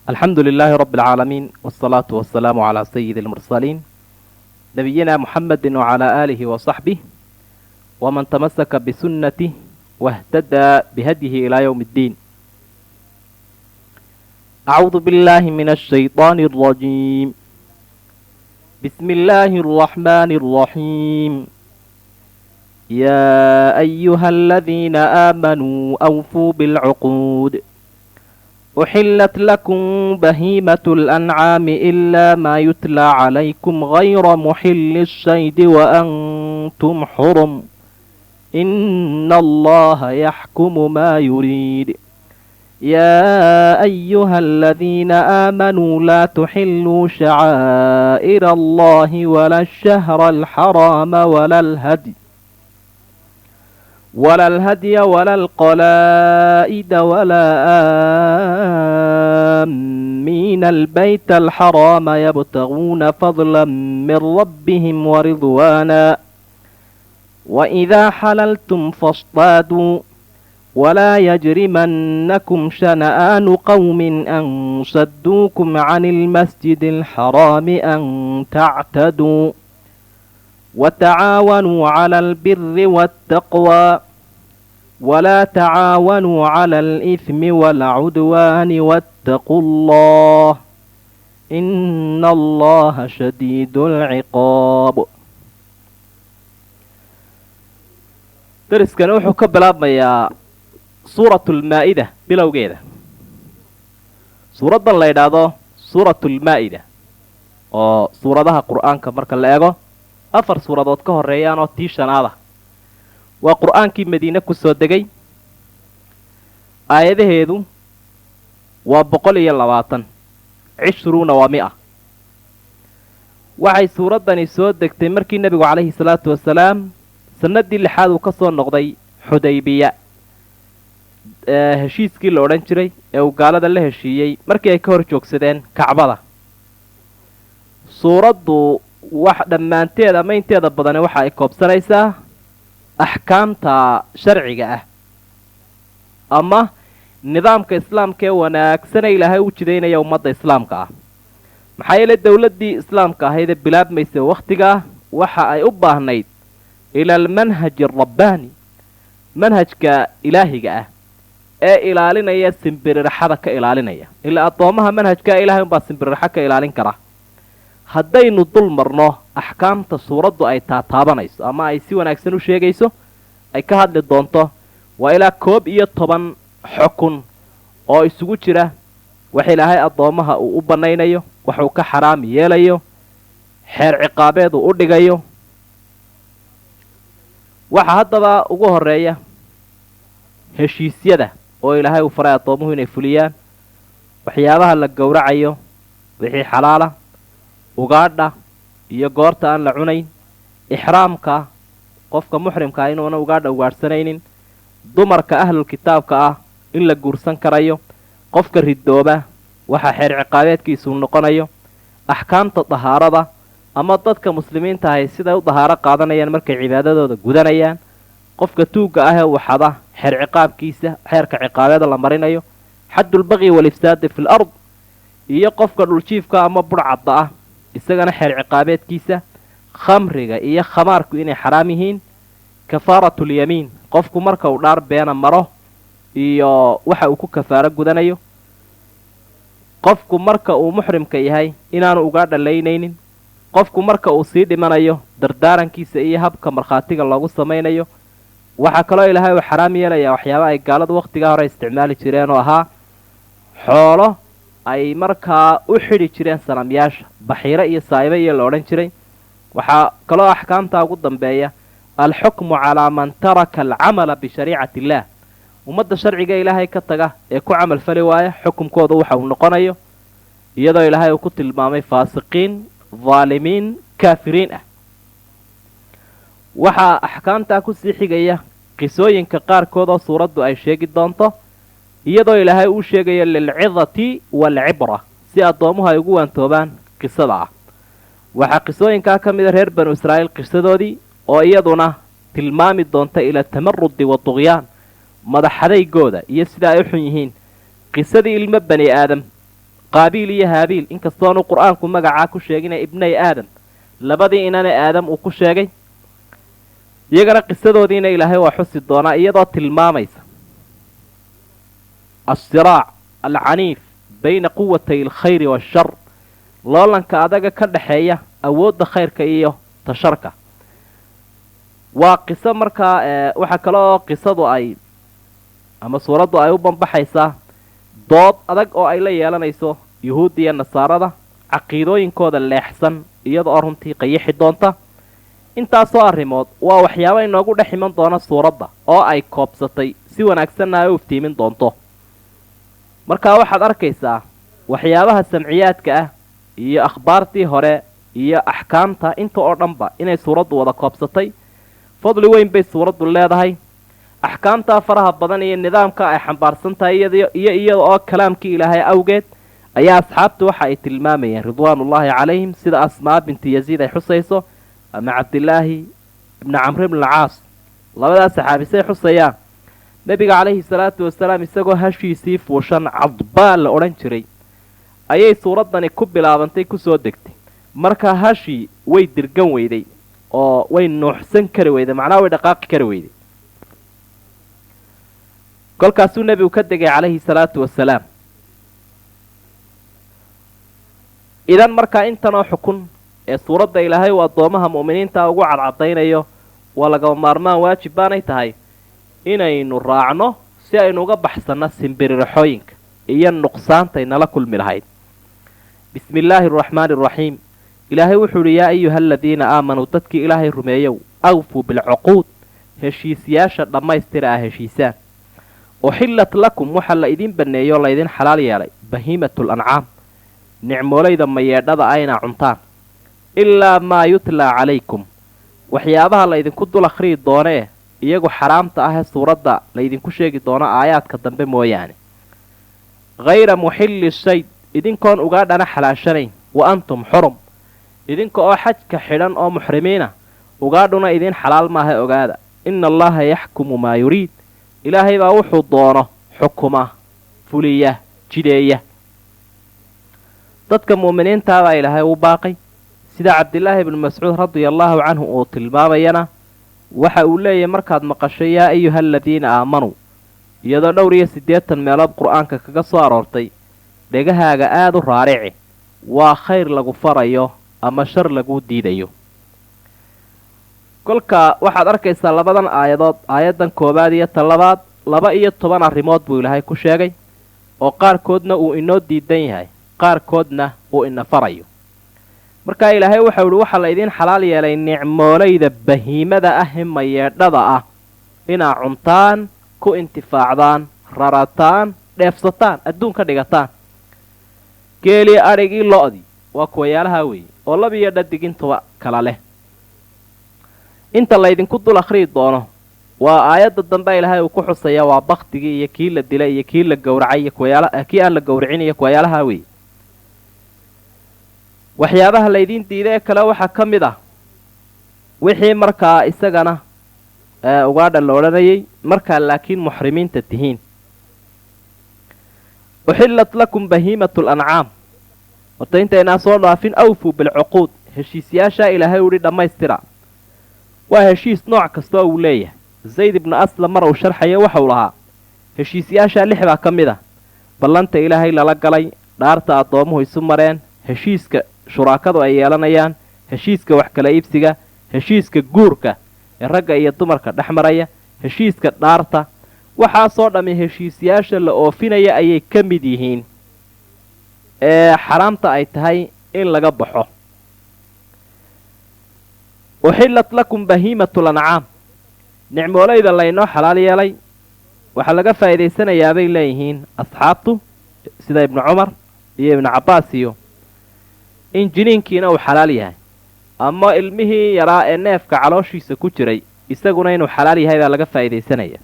الحمد لله رب العالمين، والصلاة والسلام على سيد المرسلين نبينا محمد وعلى آله وصحبه ومن تمسك بسنته واهتدى بهديه إلى يوم الدين. أعوذ بالله من الشيطان الرجيم. بسم الله الرحمن الرحيم. يا أيها الذين آمنوا أوفوا بالعقود. أحلت لكم بهيمة الأنعام إلا ما يتلى عليكم غير محل الصيد وأنتم حرم. إن الله يحكم ما يريد. يا أيها الذين آمنوا لا تحلوا شعائر الله ولا الشهر الحرام ولا الهدي ولا القلائد ولا آمين البيت الحرام يبتغون فضلا من ربهم ورضوانا. وإذا حللتم فاصطادوا ولا يجرمنكم شنآن قوم أن صدوكم عن المسجد الحرام أن تعتدوا. وتعاونوا على البر والتقوى ولا تعاونوا على الإثم والعدوان واتقوا الله إن الله شديد العقاب. درسكن wuxuu ka bilaabmayaa suuratul maa'ida bilowgeeda. Suuradan la yiraahdo suuratul maa'ida oo suuradaha quraanka marka la eego afar suuradood ka horeeyaan oo tii shanaada. waa quraankii Madiina ku soo degay. aayadaheedu waa 120 20 waa 100. waxay suuradani soo degtay markii Nabigu calayhi salaatu wasalaam sanadii lixaad uu ka soo noqday Xudaybiya. heshiiskii la odhan jiray ee uu gaalada la heshiiyey markii ay ka hor joogsadeen Kacbada. suuraddu wax dhammaanteed ama inteeda badan waxa ay koobsanaysaa axkaamta sharciga ah ama nidaamka islaamka ee wanaagsan ee Ilaahay u jideynaya ummadda islaamka ah. maxaa yeelay dawladdii islaamka ahayd ee bilaabmaysay waqtiga waxa ay u baahnayd ila almanhaj ar-rabbani, manhajka ilaahiga ah ee ilaalinaya simbiriraxada ka ilaalinaya. ilaa adoomaha manhajka Ilaahay baa simbiriraxa ka ilaalin kara. haddaynu dul marno axkaamta suuraddu ay taabanayso ama ay si wanaagsan u sheegayso ay ka hadli doonto waa ilaa 11 xukun oo isugu jira wax Ilaahay adoomaha uu u banaynayo, wax uu ka xaraam yeelayo, xeer ciqaabeed uu u dhigayo. waxa haddaba ugu horeeya heshiisyada oo Ilaahay uu faray adoomuhu inay fuliyaan, waxyaabaha la gowracayo, wixii xalaala, ugaadha iyo goorta aan la cunayn, ixraamka qofka muxrimka ah inuuna ugaadha ugaadhsanaynin, dumarka ahlul kitaabka ah in la guursan karayo, qofka ridooba waxa xeer ciqaabeedkiisu noqonayo, axkaamta tahaarada ama dadka muslimiinta ah sida u tahaaro qaadanayaan markay cibaadadooda gudanayaan, qofka tuuga ah ee waxada xeer ciqaabkiisa xeerka ciqaabeed la marinayo, xaddul baghi wal ifsaad fil ard, iyo qofka dhuljiifka ama burcadda ah isagana xeer ciqaabeedkiisa, khamriga iyo khamaarku inay xaraam yihiin, kafaaratul yamiin qofku marka uu dhaar beena maro iyo waxa uu ku kafaaro gudanayo, qofku marka uu muxrimka yahay inaanu uga dhalaynaynin, qofku marka uu sii dhimanayo dardaarankiisa iyo habka markhaatiga loogu samaynayo. waxa kaloo Ilaahay uu xaraam yeelaya waxyaabo ay gaaladu waqtiga hore isticmaali jireen oo ahaa xoolo ay markaa u xidhi jireen sanamyaasha baxiira iyo saa'iba iyo la odhan jiray. waxaa kaloo axkaamta ugu dambeeya alxukmu calaa man taraka alcamala bishariicati illaah. ummadda sharciga Ilaahay ka taga ee ku camal fali waaya xukumkooda waxa uu noqonayo iyadoo Ilaahay uu ku tilmaamay faasiqiin, dhaalimiin, kaafiriin ah. waxaa axkaamtaa ku sii xigaya qisooyinka qaarkood oo suuraddu ay sheegi doonto iyadoo Ilaahay uu sheegayo lilcidati walcibra si adoomuhu ay ugu waantoobaan qisada ah. waxaa qisooyinkaa ka mida reer banu Israa'iil qisadoodii oo iyaduna tilmaami doonta ila tamarrudi wa tugyaan madaxadaygooda iyo sida ay u xun yihiin. qisadii ilmo bani aadam qaabiil iyo haabiil inkastoonu qur-aanku magacaa ku sheegina ibnay aadam labadii inane aadam uu ku sheegay iyagana qisadoodiina ilaahay waa xusi doonaa iyadoo tilmaamaysa asiraac alcaniif bayna quwatay alkhayri waashar loolanka adaga ka dhaxeeya awoodda khayrka iyo tasharka waa qiso markaa waxaa kale oo qisadu ay ama suuraddu ay u banbaxaysaa dood adag oo ay la yeelanayso yuhuudda iyo nasaarada caqiidooyinkooda leexsan iyada oo runtii qayixi doonta intaasoo arrimood waa waxyaabo inoogu dhex iman doona suuradda oo ay koobsatay si wanaagsanna ay u iftiimin doonto markaa waxaad arkaysaa waxyaabaha samciyaadka ah iyo akhbaartii hore iyo axkaamta inta oo dhanba inay suuraddu wada koobsatay fadli weyn bay suuraddu leedahay axkaamtaa faraha badan iyo nidaamka ay xambaarsan tahay iyo iyada oo kalaamkii ilaahay awgeed ayaa asxaabtu waxa ay tilmaamayeen ridwaanullaahi calayhim sida asmaa binti yaziid ay xusayso ama cabdilaahi ibni camr ibn alcaas labadaas saxaabisay xusayaan nebiga calayhi salaatu wasalaam isagoo hashiisii fuushan cadbaa la odhan jiray ayay suuraddani ku bilaabantay kusoo degtay marka hashii way dirgan weyday oo way nuuxsan kari weyday macnaha way dhaqaaqi kari weyday kolkaasuu nebigu ka degay calayhi salaatu wasalaam idan markaa intanoo xukun ee suuradda ilaahay uu addoomaha mu'miniinta ugu cadcadaynayo waa lagama maarmaan waajib baanay tahay inaynu raacno si aynu uga baxsanno simbiririxooyinka iyo nuqsaantay nala kulmi lahayd bismi illaahi araxmaani araxiim ilaahay wuxuu idhi yaa ayuha aladiina aamanuu dadkii ilaahay rumeeyow awfuu bilcuquud heshiisyaasha dhammaystira ah heshiisaan uxillat lakum waxaa la idin banneeyo o laydin xalaal yeelay bahiimatul ancaam nicmoolayda mayeedhada ayna cuntaan ilaa maa yutlaa calaykum waxyaabaha laydinku dul akhriyi doonee iyagu xaraamta ahee suuradda laydinku sheegi doono aayaadka dambe mooyaane hayra muxilli shayd idinkoon ugaadhana xalaashanayn wa antum xurum idinka oo xajka xidhan oo muxrimiina ugaadhuna idiin xalaal maaha ogaada ina allaha yaxkumu maa yuriid ilaahay baa wuxuu doono xukuma fuliya jideeya dadka mu'miniintaabaa ilaahay u baaqay sida cabdilaahi ibnu mascuud radiallaahu canhu uu tilmaamayana waxa uu leeyahay markaad maqasho yaa ayuha aladiina aamanuu iyadoo 280 meelood qur-aanka kaga soo aroortay dhegahaaga aada u raarici waa khayr lagu farayo ama shar lagu diidayo kolka waxaad arkaysaa labadan aayadood aayaddan koowaad iyo ta labaad 12 arrimood buu ilaahay ku sheegay oo qaarkoodna uu inoo diidan yahay qaarkoodna uu ina farayo markaa ilaahay waxau idhi waxaa la idiin xalaal yeelay nicmoolayda bahiimada ah ee mayeedhada ah inaa cuntaan ku intifaacdaan rarataan dheefsataan adduun ka dhigataan geelii adhigii lo-dii waa kuwayaalahaa weeye oo labiyo dhadigintuba kala leh inta laydinku dul akhriyi doono waa aayadda dambe ilaahay uu ku xusaya waa baktigii iyo kii la dilay iyo kii la gowracay iyo kii aan la gowracin iyo kuwayaalahaa weeye waxyaabaha laydiin diiday ee kale waxaa ka mid ah wixii markaa isagana ugaadha la odhanayay markaa laakiin muxrimiinta tihiin uxillat lakum bahiimatu lancaam horta intaynaa soo dhaafin awfuu bilcuquud heshiisyaashaa ilaahay udhi dhammaystira waa heshiis nooc kastoo uu leeyahay zayd ibnu aslam mar uu sharxayo waxau lahaa heshiisyaashaa 6 baa ka mid ah ballanta ilaahay lala galay dhaarta addoomuhu isu mareen heshiiska shuraakadu ay yeelanayaan heshiiska wax kala iibsiga heshiiska guurka ee ragga iyo dumarka dhex maraya heshiiska dhaarta waxaasoo dhammi heshiisyaasha la oofinaya ayay ka mid yihiin ee xaraamta ay tahay in laga baxo uxillat lakum bahiimatu lancaam nicmoolayda laynoo xalaal yeelay waxaa laga faa'iidaysanayaa bay leeyihiin asxaabtu sida ibnu cumar iyo ibnu cabbaas iyo in jiniinkiina uu xalaal yahay ama ilmihii yaraa ee neefka calooshiisa ku jiray isaguna inuu xalaal yahay baa laga faa'iidaysanaya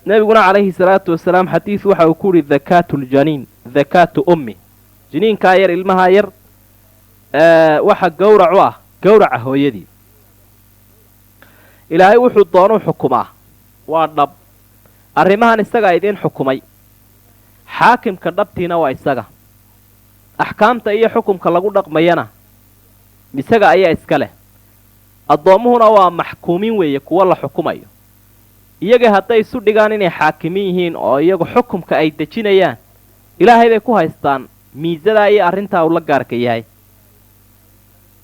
nebiguna calayhi salaatu wasalaam xadiis waxa uu ku yidhi dakaatuljaniin dakaatu ummi jiniinkaa yar ilmahaa yar waxa gowrac u ah gowraca hooyadii ilaahay wuxuu doonuu xukumaa waa dhab arrimahan isagaa idiin xukumay xaakimka dhabtiina waa isaga axkaamta iyo xukumka lagu dhaqmayana isaga ayaa iska leh addoommuhuna waa maxkuumin weeye kuwa la xukumayo iyaga hadday isu dhigaan inay xaakimin yihiin oo iyagu xukumka ay dejinayaan ilaahay bay ku haystaan miisadaa iyo arrintaa uu la gaarka yahay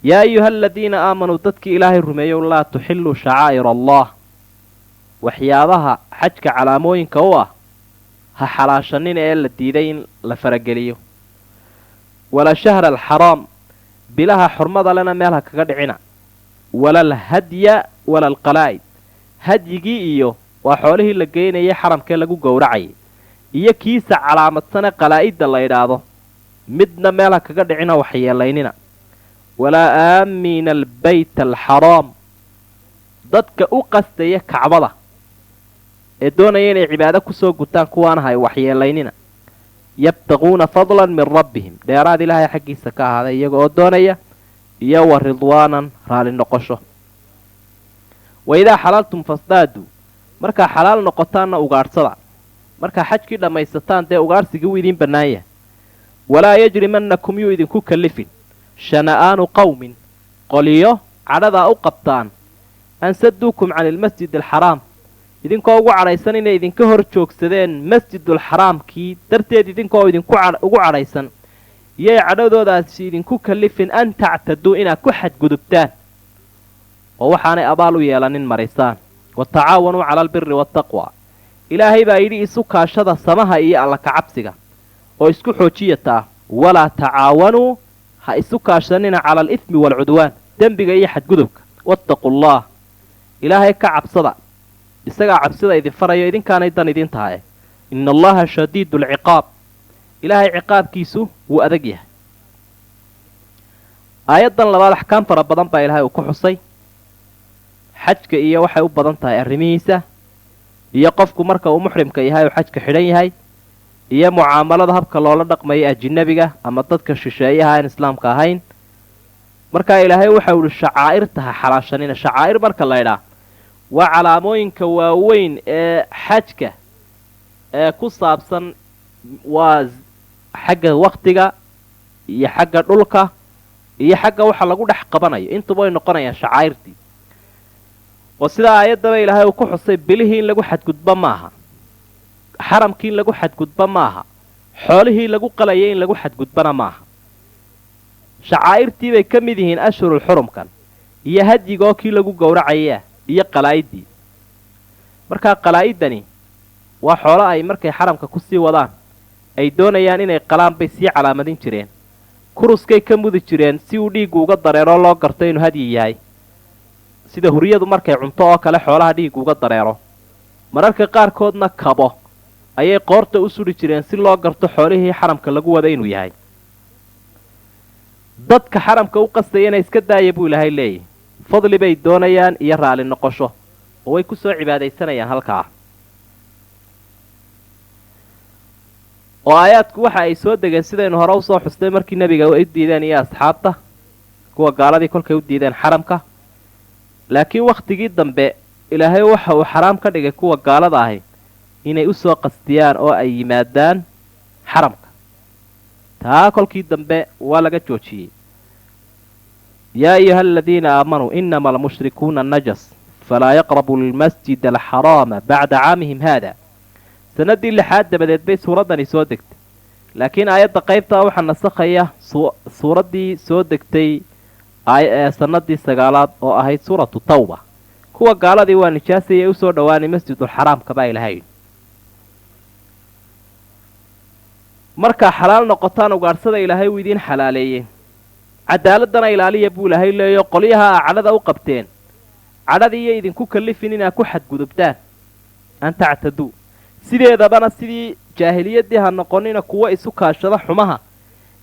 yaa ayuha aladiina aamanuu dadkii ilaahay rumeeyow laa tuxilluu shacaa'ir allah waxyaabaha xajka calaamooyinka u ah ha xalaashanina ee la diiday in la farageliyo wala shahra alxaraam bilaha xurmada lena meel ha kaga dhicina wala alhadya wala alqalaa'id hadyigii iyo waa xoolihii la geynayay xaramkee lagu gowracayay iyo kiisa calaamadsane qalaa'idda la yidhaahdo midna meel ha kaga dhicina waxyeelaynina walaa aamiina albayta alxaraam dadka u qastaya kacbada ee doonaya inay cibaado kusoo gutaan kuwaana hay waxyeelaynina yabtaquuna fadlan min rabbihim dheeraad ilaahay xaggiisa ka ahaaday iyaga oo doonaya iyo wa ridwaanan raali noqosho waidaa xalaltum fasdaaduu markaa xalaal noqotaanna ugaadhsada markaa xajkii dhammaysataan dee ugaadhsigii wuu idiin bannaan yahay walaa yajrimannakum yuu idinku kallifin shana'aanu qawmin qoliyo cadhadaa u qabtaan an saduukum cani ilmasjid alxaraam idinkoo ugu cadhaysan inay idinka hor joogsadeen masjidulxaraamkii darteed idinkoo ugu cadhaysan iyay cadhadoodaasi idinku kallifin an tactaduu inaad ku xadgudubtaan oo waxaanay abaal u yeelanin marisaan wa tacaawanuu cala albiri waataqwa ilaahay baa yidhi isu kaashada samaha iyo alla kacabsiga oo isku xoojiyataa walaa tacaawanuu ha isu kaashanina cala alifmi waalcudwaan dembiga iyo xadgudubka wattaqu allah ilaahay ka cabsada isagaa cabsida idin farayo idinkaanay dan idin tahay ina allaha shadiidu alciqaab ilaahay ciqaabkiisu wuu adag yahay aayaddan labaad axkaam fara badan baa ilaahay uu ku xusay xajka iyo waxay u badan tahay arrimihiisa iyo qofku marka uu muxrimka yahay uu xajka xidhan yahay iyo mucaamalada habka loola dhaqmayo ajinabiga ama dadka shisheeyaha aan islaamka ahayn markaa ilaahay waxau ihi shacaa'irta ha xalaashanina shacaa'ir marka laydhaa waa calaamooyinka waaweyn ee xajka ee ku saabsan waa xagga wakhtiga iyo xagga dhulka iyo xagga waxa lagu dhex qabanayo intuba way noqonayaan shacaa'irtii oo sidaa aayaddaba ilaahay uu ku xusay bilihii in lagu xadgudbo maaha xaramkii in lagu xadgudbo maaha xoolihii lagu qalayay in lagu xadgudbana maaha shacaa'irtii bay ka mid yihiin ashhurul xurumkan iyo hadyigoo kii lagu gowracayaa iyo qalaa'iddii markaa qalaa'iddani waa xoolo ay markay xaramka ku sii wadaan ay doonayaan inay qalaan bay sii calaamadin jireen kuruskay ka mudi jireen si uu dhiiggu uga dareero loo garto inuu hadyi yahay sida huriyadu markay cunto oo kale xoolaha dhiiggu uga dareero mararka qaarkoodna kabo ayay qoorta u sudhi jireen si loo garto xoolihii xaramka lagu wada inuu yahay dadka xaramka u qastayana iska daaya buu ilaahay leeyahy fadli bay doonayaan iyo raali noqosho oo way ku soo cibaadaysanayaan halkaa oo aayaadku waxa ay soo degeen sidaynu hore usoo xustay markii nebiga u diideen iyo asxaabta kuwa gaaladii kolkay u diideen xaramka laakiin wakhtigii dambe ilaahay waxa uu xaraam ka dhigay kuwa gaalada ahi inay u soo qastiyaan oo ay yimaadaan xaramka taa kolkii dambe waa laga joojiyey yaa ayuha aladiina aamanuu inama almushrikuuna najas falaa yaqrabu lmasjida alxaraama bacda caamihim haada sanadii lixaad dabadeed bay suuraddani soo degtay laakiin aayadda qaybtaa waxaa nasakhaya suuraddii soo degtay sanadii sagaalaad oo ahayd suuratu tawba kuwa gaaladii waa nijaasayay usoo dhowaanay masjidulxaraamka baa ilahay markaa xalaal noqotaan ugaadhsada ilaahay uu idiin xalaaleeyey cadaaladana ilaaliya buu ilaahay leeyo qolyaha a cadhada u qabteen cadhadii iyo idinku kallifin inaad ku xadgudubtaan an tactaduu sideedabana sidii jaahiliyaddii ha noqonina kuwa isu kaashada xumaha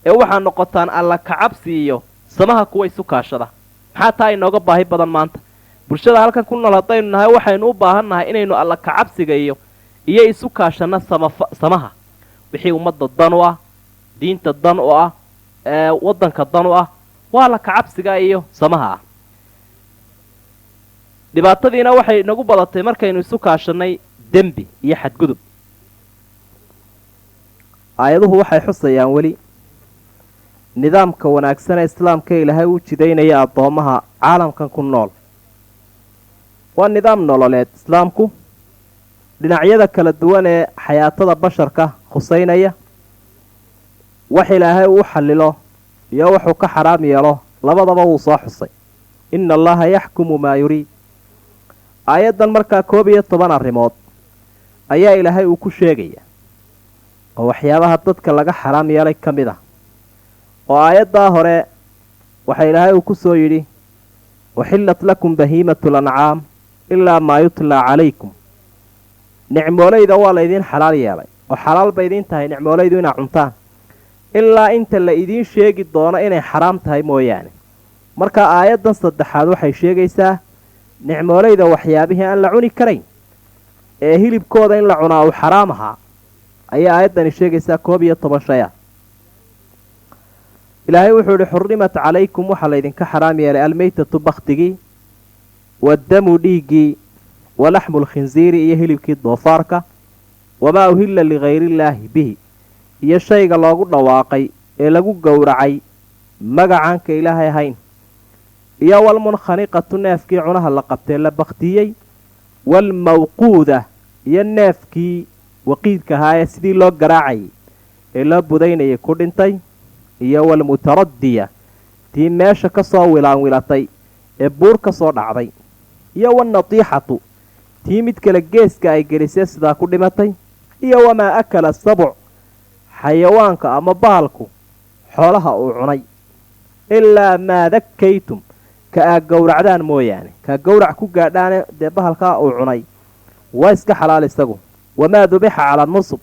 ee waxaa noqotaan alla kacabsi iyo samaha kuwa isu kaashada maxaa taa inooga baahi badan maanta bulshada halkan ku nool haddaynu nahay waxaynu u baahan nahay inaynu alla kacabsiga iyo isu kaashanno samaha wixii ummadda dan u ah diinta dan u ah waddanka dan u ah waa alla kacabsiga iyo samaha ah dhibaatadiina waxay nagu badatay markaynu isu kaashannay dembi iyo xadgudub aayaduhu waxay xusayaan weli nidaamka wanaagsan ee islaamka ilaahay u jidaynaya addoomaha caalamkan ku nool. waa nidaam nololeed islaamku dhinacyada kala duwan ee xayaatada basharka khusaynaya, wax ilaahay uu xallilo iyo wuxuu ka xaraam yeelo labadaba wuu soo xusay. inna allaha yaxkumu maa yuriid. aayaddan markaa 11 arrimood ayaa ilaahay uu ku sheegaya oo waxyaabaha dadka laga xaraam yeelay ka mid ah. oo aayaddaa hore waxa ilaahay uu ku soo yidhi uxillat lakum bahiimatu lancaam ilaa maa yutlaa calaykum. nicmoolayda waa laydiin xalaal yeelay oo xalaal bay idiin tahay nicmoolaydu inaa cuntaan ilaa inta la idiin sheegi doono inay xaraam tahay mooyaane. marka aayaddan saddexaad waxay sheegaysaa nicmoolayda waxyaabihii aan la cuni karayn ee hilibkooda in la cunaa uu xaraam ahaa ayaa aayaddani sheegaysaa 11 shay ah. ilaahay wuxuu yidhi xurrimat calaykum waxaa laydinka xaraam yeelay almaytatu baktigii, waddamu dhiiggii, walaxmu lkhinsiiri iyo hilibkii doofaarka, wamaa uhilla lighayrillaahi bihi iyo shayga loogu dhawaaqay ee lagu gowracay magacaanka ilaahay ahayn, iyo walmunkhaniqatu neefkii cunaha la qabtee la baktiyey, waalmawquuda iyo neefkii waqiidka ahaa ee sidii loo garaacayay ee loo budaynayay ku dhintay, iyo walmutaraddiya tii meesha ka soo wilaanwilatay ee buur ka soo dhacday, iyo wannatiixatu tii mid kale geeska ay gelisee sidaa ku dhimatay, iyo wamaa akala sabuc xayawaanka ama bahalku xoolaha uu cunay, ilaa maa dakkaytum ka aa gowracdaan mooyaane. kaa gowrac ku gaadhaane dee bahalkaa uu cunay waa iska xalaal isagu. wamaa dubixa cala nusub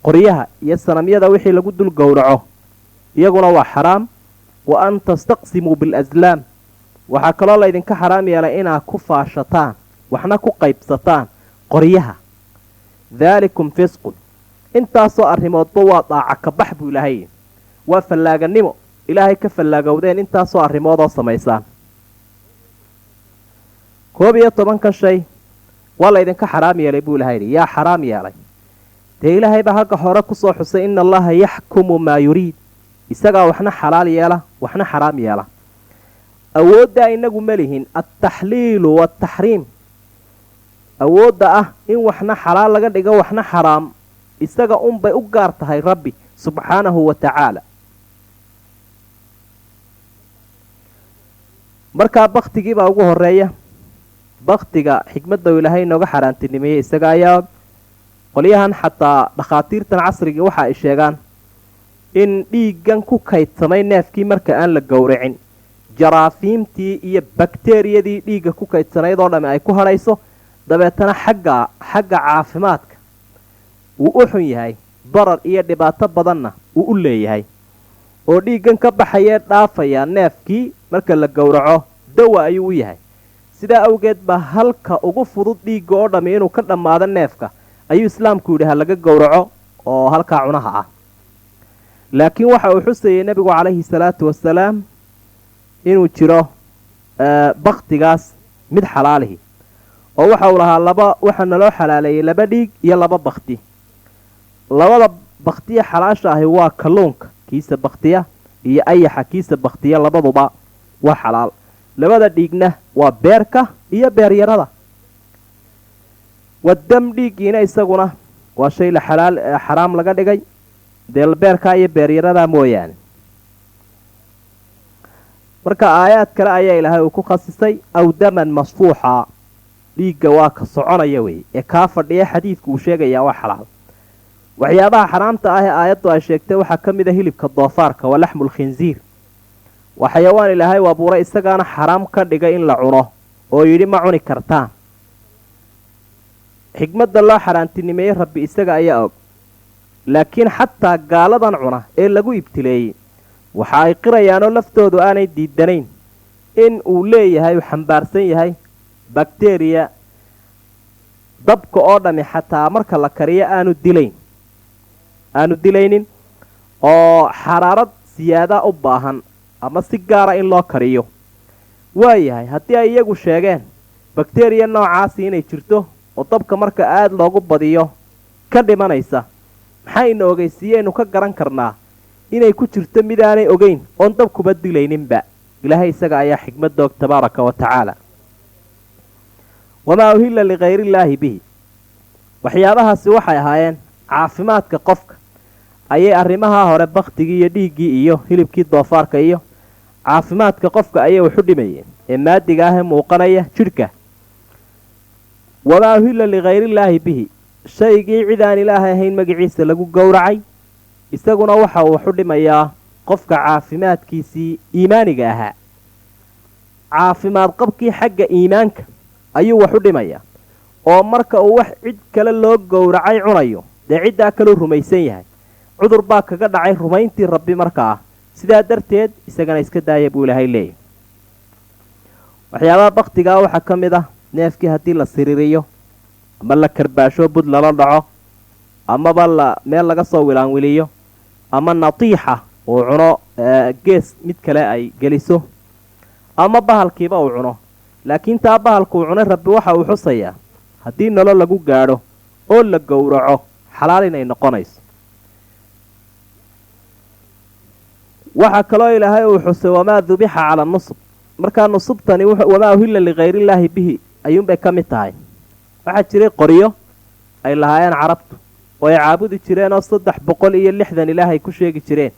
qoryaha iyo sanamyada wixii lagu dul gowraco iyaguna waa xaraam. wa an tastaqsimuu bilaslaam waxaa kaloo laydinka xaraam yeelay inaad ku faashataan waxna ku qaybsataan qoryaha. daalikum fisqun. intaasoo arrimoodba waa daaca ka bax buu ilaahay. waa fallaaganimo ilaahay ka fallaagowdeen intaasoo arrimoodoo samaysaan. 11 shay waa laydinka xaraam yeelay buu ilahay yidhi. yaa xaraam yeelay? dee ilaahay baa halka hore ku soo xusay inna allaha yaxkumu maa yuriid. isagaa waxna xalaal yeela waxna xaraam yeela. awooddaa inagu ma lihin altaxliilu waataxriim. awoodda ah in waxna xalaal laga dhigo waxna xaraam isaga unbay u gaar tahay rabbi subxaanahu wa tacaala. markaa baktigii baa ugu horeeya. baktiga xikmadda uu ilaahay inooga xaaraantinimeeyey isaga ayaa qolyahan xataa dhakhaatiirtan casriga waxa ay sheegaan in dhiiggan ku kaydsamay neefkii marka aan la gowracin jaraafiimtii iyo bakteeriyadii dhiigga ku kaydsanayd oo dhamme ay ku hadhayso, dabeetana xagga caafimaadka wuu u xun yahay, darar iyo dhibaato badanna wuu u leeyahay. oo dhiiggan ka baxayee dhaafaya neefkii marka la gowraco dawa ayuu u yahay. sidaa awgeed baa halka ugu fudud dhiigga oo dhammi inuu ka dhammaado neefka ayuu islaamku yidhi ha laga gowraco oo halkaa cunaha ah. laakiin waxa uu xusayay nebigu calayhi salaatu wasalaam inuu jiro baktigaas mid xalaalihi oo waxa uu lahaa waxaa naloo xalaaleeyey 2 dhiig iyo 2 bakti. 2 baktiya xalaasha ahi waa kalluunka kiisa baktiya iyo ayaxa kiisa baktiya, labaduba waa xalaal. 2 dhiigna waa beerka iyo beeryarada. wadam dhiiggiina isaguna waa shay xaraam laga dhigay dee beerka iyo beeryarada mooyaane. marka aayaad kale ayaa ilaahay uu ku khasisay aw daman masfuuxa. dhiigga waa ka soconaya wey ee kaa fadhiya xadiidku uu sheegayaa waa xalaal. waxyaabaha xaraamta ah ee aayaddu ay sheegtay waxaa ka mid a hilibka doofaarka walaxmu lkhinsiir. waa xayawaan ilaahay u abuuray isagaana xaraam ka dhigay in la cuno oo yidhi ma cuni kartaan. xikmadda loo xaaraantinimeeyey rabbi isaga ayaa og. laakiin xataa gaaladan cuna ee lagu ibtileeyey waxa ay qirayaanoo laftoodu aanay diidanayn in uu leeyahay uu xambaarsan yahay bakteriya dabka oo dhammi xataa marka la kariyo aanu dilaynin oo xaraarad siyaada u baahan ama si gaara in loo kariyo. waayahay haddii ay iyagu sheegeen bakteriya noocaasi inay jirto oo dabka marka aada loogu badiyo ka dhimanaysa, maxayna ogeysiiyeynu ka garan karnaa inay ku jirto midaanay ogeyn oon dabkuba dilayninba ilaahay isaga ayaa xikmadda og tabaaraka wa tacaala wamaa uhilla likhayrillaahi bihi waxyaabahaasi waxay ahaayeen caafimaadka qofka ayay arrimahaa hore baktigii iyo dhiiggii iyo hilibkii doofaarka iyo caafimaadka qofka ayay waxu dhimayeen ee maadiga ah ee muuqanaya jidhka wamaa uhilla likhayrillaahi bihi shaygii cid aan ilaahay ahayn magaciisa lagu gowracay isaguna waxa uu waxu dhimayaa qofka caafimaadkiisii iimaaniga ahaa caafimaad qabkii xagga iimaanka ayuu waxu dhimayaa oo marka uu wax cid kale loo gowracay cunayo dee ciddaa kaleu rumaysan yahay cudur baa kaga dhacay rumayntii rabbi markaa sidaa darteed isagana iska daaya buu ilaahay leeyahy waxyaabaha baktigaa waxaa ka mid ah neefkii haddii la siririyo ama la karbaasho bud lala dhaco amaba meel laga soo wilaanwiliyo ama natiixa uu cuno gees mid kale ay geliso ama bahalkiiba uu cuno laakiin taa bahalku uu cunay rabbi waxa uu xusayaa haddii nolo lagu gaadho oo la gowraco xalaal inay noqonayso waxaa kaloo ilaahay uu xusay wamaa dubixa cala nusub markaa nusubtani wamaa uhilla likhayrillaahi bihi ayuunbay ka mid tahay waxaa jiray qoryo ay lahaayeen carabtu oo ay caabudi jireen oo 360 ilaahay ku sheegi jireen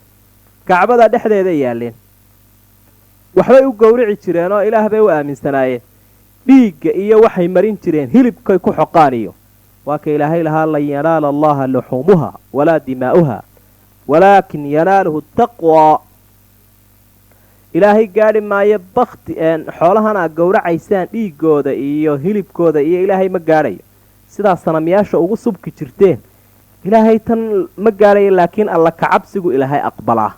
kacbada dhexdeeda yaaleen waxbay u gowrici jireen oo ilaah bay u aaminsanaayeen dhiigga iyo waxay marin jireen hilibkay ku xoqaan iyo waa ka ilaahay lahaa lan yanaala allaha luxuumuha walaa dimaa'uha walaakin yanaaluhu taqwa ilaahay gaadhi maayo bakti xoolahan aad gowracaysaan dhiiggooda iyo hilibkooda iyo ilaahay ma gaadhayo sidaa sanamyaasha ugu subki jirteen ilaahay tan ma gaadhayo laakiin alla kacabsigu ilaahay aqbalaa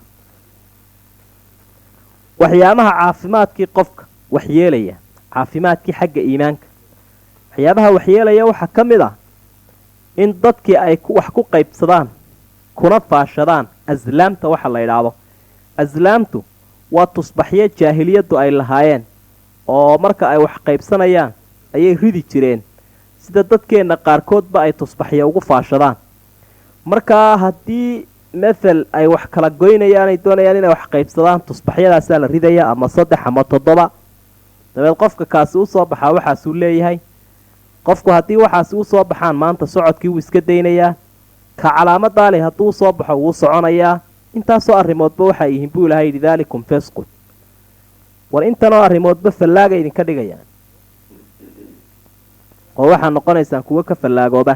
waxyaabaha caafimaadkii qofka waxyeelaya caafimaadkii xagga iimaanka waxyaabaha waxyeelaya waxaa ka mid ah in dadkii ay wax ku qaybsadaan kuna faashadaan aslaamta waxa la idhaahdo aslaamtu waa tusbaxyo jaahiliyaddu ay lahaayeen oo marka ay wax qaybsanayaan ayay ridi jireen sida dadkeenna qaarkoodba ay tusbaxyo ugu faashadaan markaa haddii mathal ay wax kala goynayaan ay doonayaan inay wax qaybsadaan tusbaxyadaasaa la ridaya ama 3 ama 7 dabeed qofka kaasi u soo baxaa waxaasuu leeyahay qofku haddii waxaasi u soo baxaan maanta socodkii wuu iska daynayaa ka calaamadaa leh hadduu soo baxo wuu soconayaa intaasoo arrimoodba waxay yihiin buu ilahay yidhi daalikum fisqun war intanoo arrimoodba fallaaga idinka dhigayaan oo waxaa noqonaysaan kuwo ka fallaagooba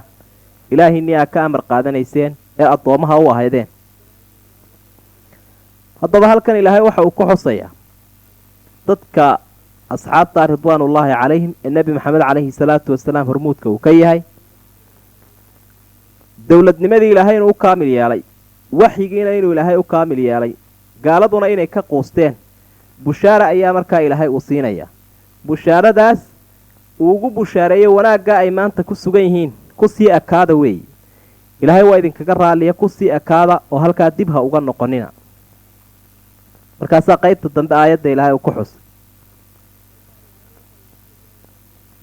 ilaahiinii aa ka amar qaadanayseen ee addoomaha u ahaydeen haddaba halkan ilaahay waxa uu ku xusayaa dadka asxaabta ridwaanullaahi calayhim ee nebi maxamed calayhi salaatu wasalaam hormuudka uu ka yahay dowladnimadii ilaahay inuu u kaamil yeelay waxyigiina inuu ilaahay u kaamil yeelay gaaladuna inay ka quusteen bushaara ayaa markaa ilaahay uu siinayaa bushaaradaas uu ugu bushaareeyey wanaagga ay maanta ku sugan yihiin ku sii ekaada weeye ilaahay waa idinkaga raalliya ku sii ekaada oo halkaa dib ha uga noqonina markaasaa qaybta dambe aayadda ilaahay uu ku xusay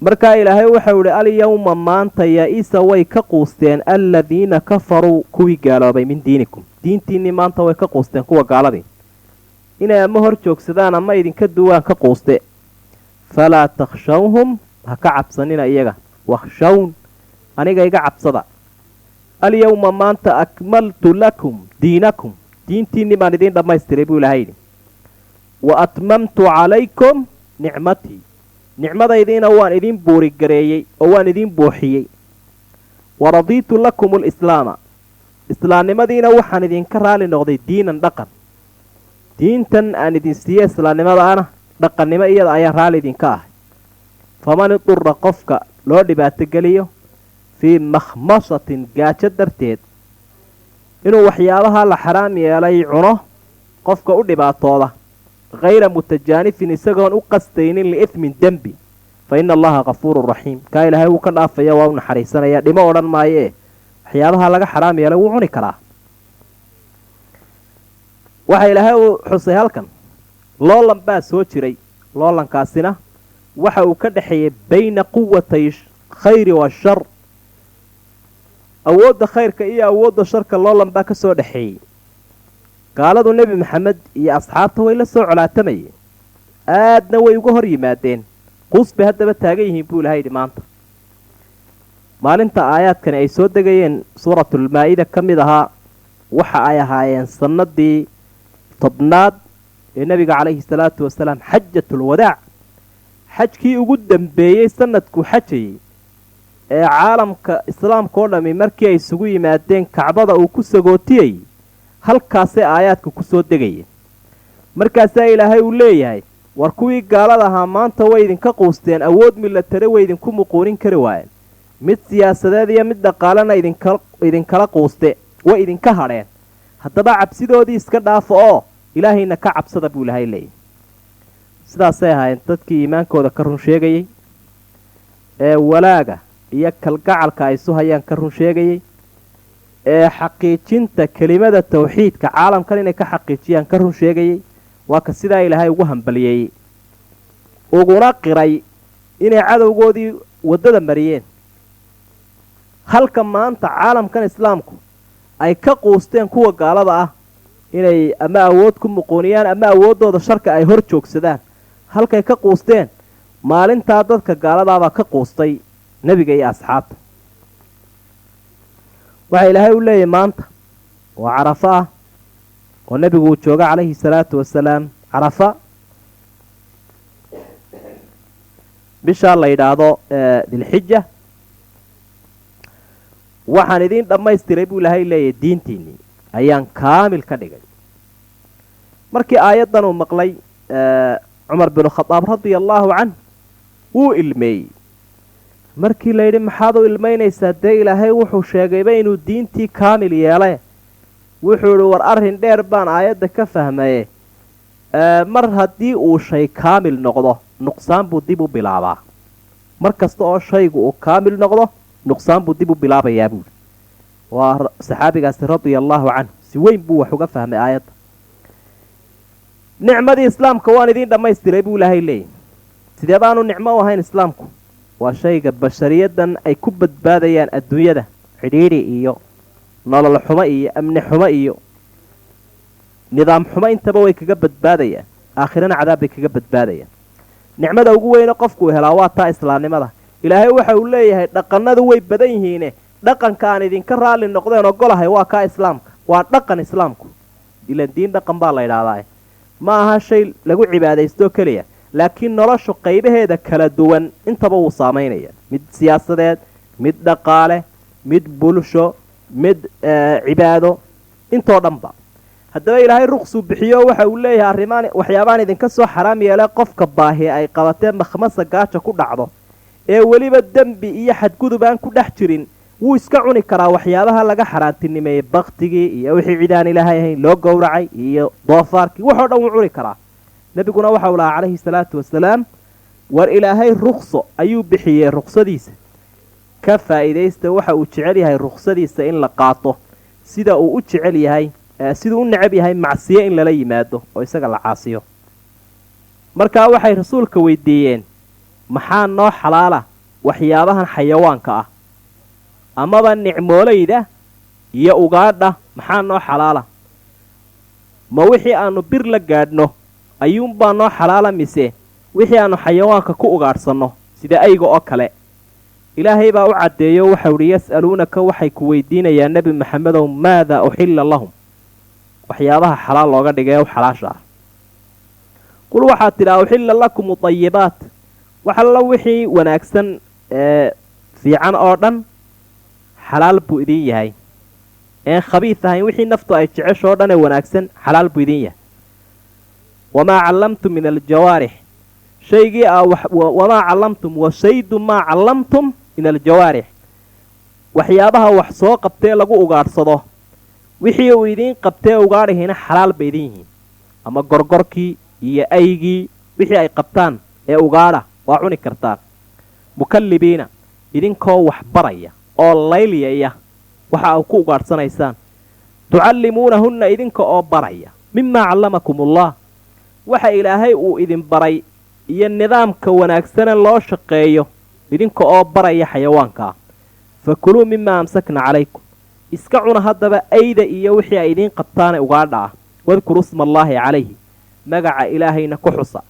markaa ilaahay waxau idhi alyawma maanta yaa-isa way ka quusteen aladiina kafaruu kuwii gaaloobay min diinikum diintiinnii maanta way ka quusteen kuwa gaaladii inay ama hor joogsadaan ama idinka duwaan ka quuste falaa takhshawhum ha ka cabsanina iyaga wakhshawn aniga iga cabsada alyawma maanta akmaltu lakum diinakum diintiinnii baan idiin dhammaystiray buu ilaahay yidhi wa atmamtu calaykum nicmatii nicmadaydiina waan idiin buurigareeyey oo waan idiin buuxiyey wa radiitu lakum alislaama islaamnimadiina waxaan idinka raali noqday diinan dhaqan diintan aan idin siiye islaamnimadaana dhaqannimo iyada ayaa raali idinka ahay faman idura qofka loo dhibaatogeliyo fii makhmasatin gaajo darteed inuu waxyaabaha la xaraam yeelay cuno qofka u dhibaatooda hayra mutajaanifin isagoon u qastaynin liithmin dembi fa ina allaha kafuurun raxiim kaa ilaahay wuu ka dhaafaya waa u naxariisanaya dhimo odhan maayee waxyaabaha laga xaraam yeelay wuu cuni karaa waxa ilaahay uu xusay halkan loolan baa soo jiray loolankaasina waxa uu ka dhexeeyey bayna quwatay khayri washar awoodda khayrka iyo awoodda sharka loolan baa ka soo dhexeeyey. gaaladu nebi maxamed iyo asxaabta way la soo colaatamayeen, aadna way uga hor yimaadeen. quus bay haddaba taagan yihiin buu ilahay yidhi maanta. maalinta aayaadkani ay soo degayeen suuratulmaa-ida ka mid ahaa, waxa ay ahaayeen sanadii 10aad ee nebiga calayhi salaatu wasalaam xajatulwadaac, xajkii ugu dambeeyey sanadkuu xajayey ee caalamka islaamka oo dhammi markii ay isugu yimaadeen kacbada uu ku sagootiyey, halkaasay aayaadka ku soo degayeen. markaasaa ilaahay uu leeyahay, war kuwii gaalada ahaa maanta way idinka quusteen, awood milatare way idinku muquunin kari waayeen, mid siyaasadeed iyo mid dhaqaalena idinkala quuste, way idinka hadheen. haddaba cabsidoodii iska dhaafo oo ilaahayna ka cabsada buu ilahay leeyahay. sidaasay ahaayeen dadkii iimaankooda ka run sheegayey, ee walaaga iyo kalgacalka ay isu hayaan ka run sheegayey, ee xaqiijinta kelimada tawxiidka caalamkan inay ka xaqiijiyaan ka run sheegayey. waa ka sidaa ilaahay ugu hambaliyeeyey, uguna qiray inay cadowgoodii waddada mariyeen. halka maanta caalamkan islaamku ay ka quusteen kuwa gaalada ah inay ama awood ku muquuniyaan ama awooddooda sharka ay hor joogsadaan, halkay ka quusteen maalintaa dadka gaaladaabaa ka quustay nebiga iyo asxaabta. waxaa ilaahay u leeyahay maanta waa carafo ah oo nebigu uu jooga calayhi salaatu wasalaam. carafa bishaa la yidhaahdo dilxija, waxaan idiin dhammaystiray buu ilaahay leeyahay diintiinnii ayaan kaamil ka dhigay. markii aayaddan uu maqlay cumar binu khadaab radia allaahu canh wuu ilmeeyey. markii layidhi maxaad u ilmaynaysaa, dee ilaahay wuxuu sheegayba inuu diintii kaamil yeelay. wuxuu idhi war arrin dheer baan aayadda ka fahmaye, mar haddii uu shay kaamil noqdo nuqsaan buu dib u bilaabaa. mar kasta oo shaygu uu kaamil noqdo nuqsaan buu dib u bilaabayaa buuli. waa saxaabigaasi radia allaahu canhu si weyn buu wax uga fahmay aayadda. nicmadii islaamka waan idiin dhammaystiray buu ilaahay leeyahy. sidee baanu nicmo u ahayn islaamku? waa shayga bashariyaddan ay ku badbaadayaan adduunyada, xidhiidhi iyo nolol xumo iyo amni xumo iyo nidaam xumo intaba way kaga badbaadayaan, aakhirana cadaab bay kaga badbaadayaan. nicmada ugu weyne qofku uu helaa waa taa islaamnimada. ilaahay waxa uu leeyahay dhaqannadu way badan yihiine dhaqanka aan idinka raalli noqdeen ogolahay waa kaa islaamka, waa dhaqan islaamku. ilan diin dhaqan baa la ydhaahdaa, ma aha shay lagu cibaadaysto keliya, laakiin noloshu qaybaheeda kala duwan intaba wuu saamaynaya. mid siyaasadeed, mid dhaqaale, mid bulsho, mid cibaado, intoo dhanba. haddaba ilaahay ruqsuu bixiyo waxa uu leeyahay arrimaan waxyaabaan idinka soo xaraam yeelay qofka baahi ay qabatee makhmasa gaaja ku dhacdo ee weliba dembi iyo xadgudub aan ku dhex jirin, wuu iska cuni karaa waxyaabaha laga xaaraantinimeeyey, baktigii iyo wixii cidaan ilaahay ahayn loo gowracay iyo doofaarkii, waxoo dhan wuu cuni karaa. nebiguna waxau lahaa calayhi salaatu wasalaam, war ilaahay ruqso ayuu bixiyey, ruqsadiisa ka faa'iidaysta. waxa uu jecel yahay ruqsadiisa in la qaato, sida uu u jecel yahay siduu u necab yahay macsiyo in lala yimaado oo isaga la caasiyo. markaa waxay rasuulka weydiiyeen, maxaa noo xalaala waxyaabahan xayawaanka ah amaba nicmoolayda iyo ugaadha, maxaa noo xalaala? ma wixii aanu bir la gaadhno ayuunbaa noo xalaala, mise wixii aanu xayawaanka ku ugaadhsanno sida ayga oo kale? ilaahay baa u caddeeyo waxau idhi yas'aluunaka waxay ku weydiinayaan nebi maxamedow maadaa uxilla lahum, waxyaabaha xalaal looga dhigay u xalaasha ah. qul waxaad tidhaha uxilla lakum utayibaat, waxalla wixii wanaagsan ee fiican oo dhan xalaal buu idin yahay. een khabiis ahayn wixii naftu ay jeceshoo dhan ee wanaagsan xalaal buu idin yahay. wamaa callamtum min aljawaarix, shaygii wamaa callamtum washaydu maa callamtum min aljawaarix, waxyaabaha wax soo qabtee lagu ugaadhsado wixii uu idiin qabtee ugaadhihina xalaal bay idin yihiin. ama gorgorkii iyo aygii wixii ay qabtaan ee ugaadha waa cuni kartaan. mukallibiina, idinkoo wax baraya oo laylyaya waxa uu ku ugaadhsanaysaan. tucallimuunahunna, idinka oo baraya mimaa callamakumullah, waxa ilaahay uu idin baray iyo nidaamka wanaagsane loo shaqeeyo, idinka oo baraya xayawaankaa. fakuluu mimaa amsakna calaykum iska cuna haddaba ayda iyo wixii ay idiin qabtaane ugaadha ah wadkuruu sma allaahi calayhi magaca ilaahayna ku xusa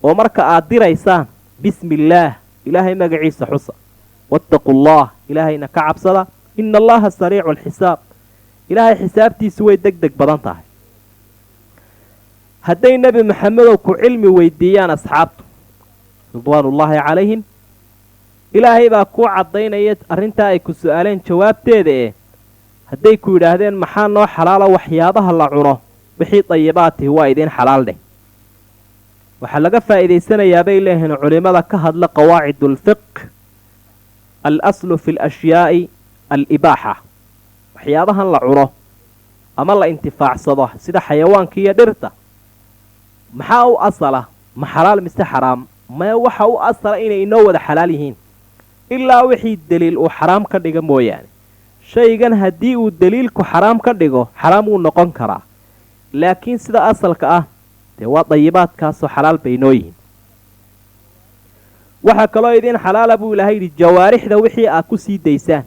oo marka aad diraysaan bismi illaah ilaahay magaciisa xusa wattaquu allah ilaahayna ka cabsada ina allaha sariicu alxisaab ilaahay xisaabtiisu way deg deg badan tahay hadday nebi maxamedow ku cilmi weydiiyaan asxaabtu ridwaanullaahi calayhim ilaahay baa kuu caddaynaya arrintaa ay ku su'aaleen jawaabteeda hadday ku yidhaahdeen maxaa noo xalaala waxyaabaha la cuno wixii dayibaatihi waa idiin xalaal dheh waxaa laga faa'iidaysanayaa bay leeyihiin culimmada ka hadla qawaacidulfiq al-aslu fi alashiyaa'i al-ibaaxa waxyaabahan la cuno ama la intifaacsado sida xayawaanka iyo dhirta maxaa u asala ma xalaal mise xaraam maya waxa u asala inay inoo wada xalaal yihiin ilaa wixii deliil uu xaraam ka dhiga mooyaane shaygan haddii uu deliilku xaraam ka dhigo xaraam wuu noqon karaa laakiin sida asalka ah dee waa dayibaadkaasoo xalaal bay inoo yihiin waxaa kaloo idiin xalaala buu ilaahay yidhi jawaarixda wixii aad ku sii daysaan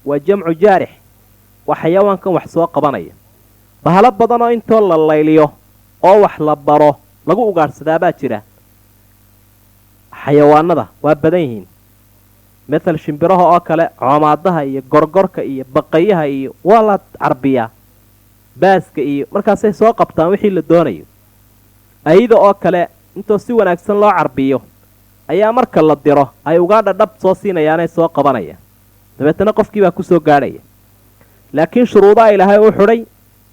waa jamcu jaarix waa xayawaankan wax soo qabanaya bahalo badanoo intoo la layliyo oo wax la baro lagu ugaadhsadaabaa jira xayawaanada waa badan yihiin mathal shimbiraha oo kale coomaadaha iyo gorgorka iyo baqayaha iyo waa la carbiyaa baaska iyo markaasay soo qabtaan wixii la doonayo ayada oo kale intoo si wanaagsan loo carbiyo ayaa marka la diro ay ugaadha dhab soo siinayaanay soo qabanayaan dabeetana qofkii baa ku soo gaadhaya laakiin shuruudaha ilaahay u xidhay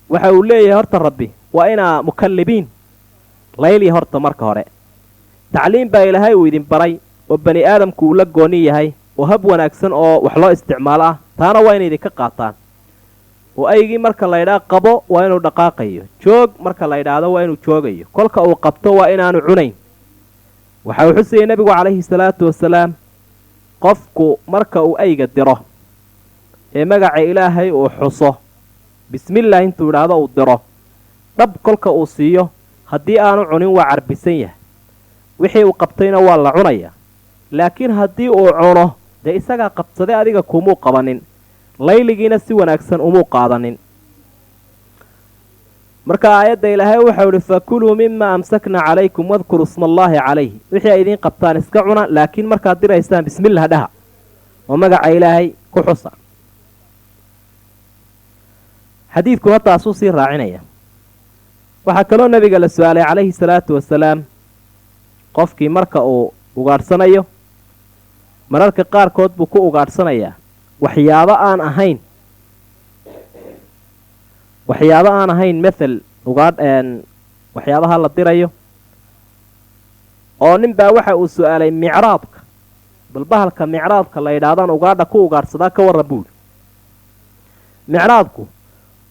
waxa uu leeyahay horta rabbi waa inaa mukallibiin layliya horta marka hore tacliim baa ilaahay uu idin baray oo bani aadamku uu la gooni yahay oo hab wanaagsan oo wax loo isticmaalo ah taana waa inay idinka qaataan oo aygii marka laydhaa qabo waa inuu dhaqaaqayo joog marka la ydhaahdo waa inuu joogayo kolka uu qabto waa inaanu cunayn waxa uu xusayay nebigu calayhi salaatu wasalaam qofku marka uu ayga diro ee magaca ilaahay uu xuso bismillaah intuu idhaahdo uu diro dhab kolka uu siiyo haddii aanu cunin waa carbisan yahay wixii uu qabtayna waa la cunayaa laakiin haddii uu cuno dee isagaa qabsaday adiga kumuu qabanin layligiina si wanaagsan umuu qaadanin marka aayadda ilaahay waxau idhi fakuluu mima amsakna calaykum wadkuruu sma allaahi calayhi wixii ay idiin qabtaan iska cuna laakiin markaad diraysaan bismillah dhaha oo magaca ilaahay ku xusa xadiidkuna taasuu sii raacinaya waxaa kaloo nebiga la su-aalay calayhi salaatu wasalaam qofkii marka uu ugaadhsanayo mararka qaarkood buu ku ugaadhsanayaa waxyaabo aan ahayn mathal waxyaabaha la dirayo oo nin baa waxa uu su-aalay micraadka bal bahalka micraadka la yidhaahdaan ugaadha ku ugaadhsadaa ka warran buuli micraadku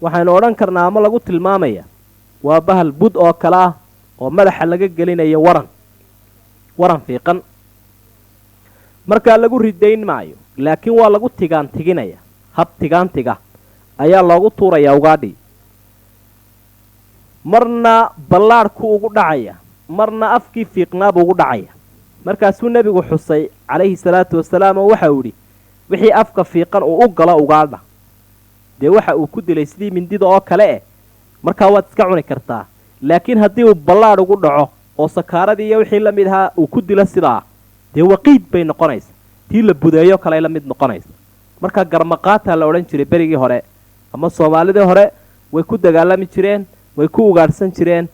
waxaynu odhan karnaa ama lagu tilmaamaya waa bahal bud oo kale ah oo madaxa laga gelinayo waran fiiqan markaa lagu ridayn maayo laakiin waa lagu tigaantiginaya hab tigaantiga ayaa loogu tuurayaa ugaadhii marna ballaadhku ugu dhacaya marna afkii fiiqnaabuu ugu dhacaya markaasuu nebigu xusay calayhi salaatu wasalaam oo waxa uu yidhi wixii afka fiiqan uu u galo ugaadha dee waxa uu ku dilay sidii mindida oo kale markaa waad iska cuni kartaa laakiin haddii uu ballaadh ugu dhaco oo sakaaradii iyo wixii la mid ahaa uu ku dilo sidaa dee waqiid bay noqonaysa tii la budeeyo kaley la mid noqonaysa markaa garmaqaataa la odhan jiray berigii hore ama soomaalidii hore way ku dagaalami jireen way ku ugaadhsan jireen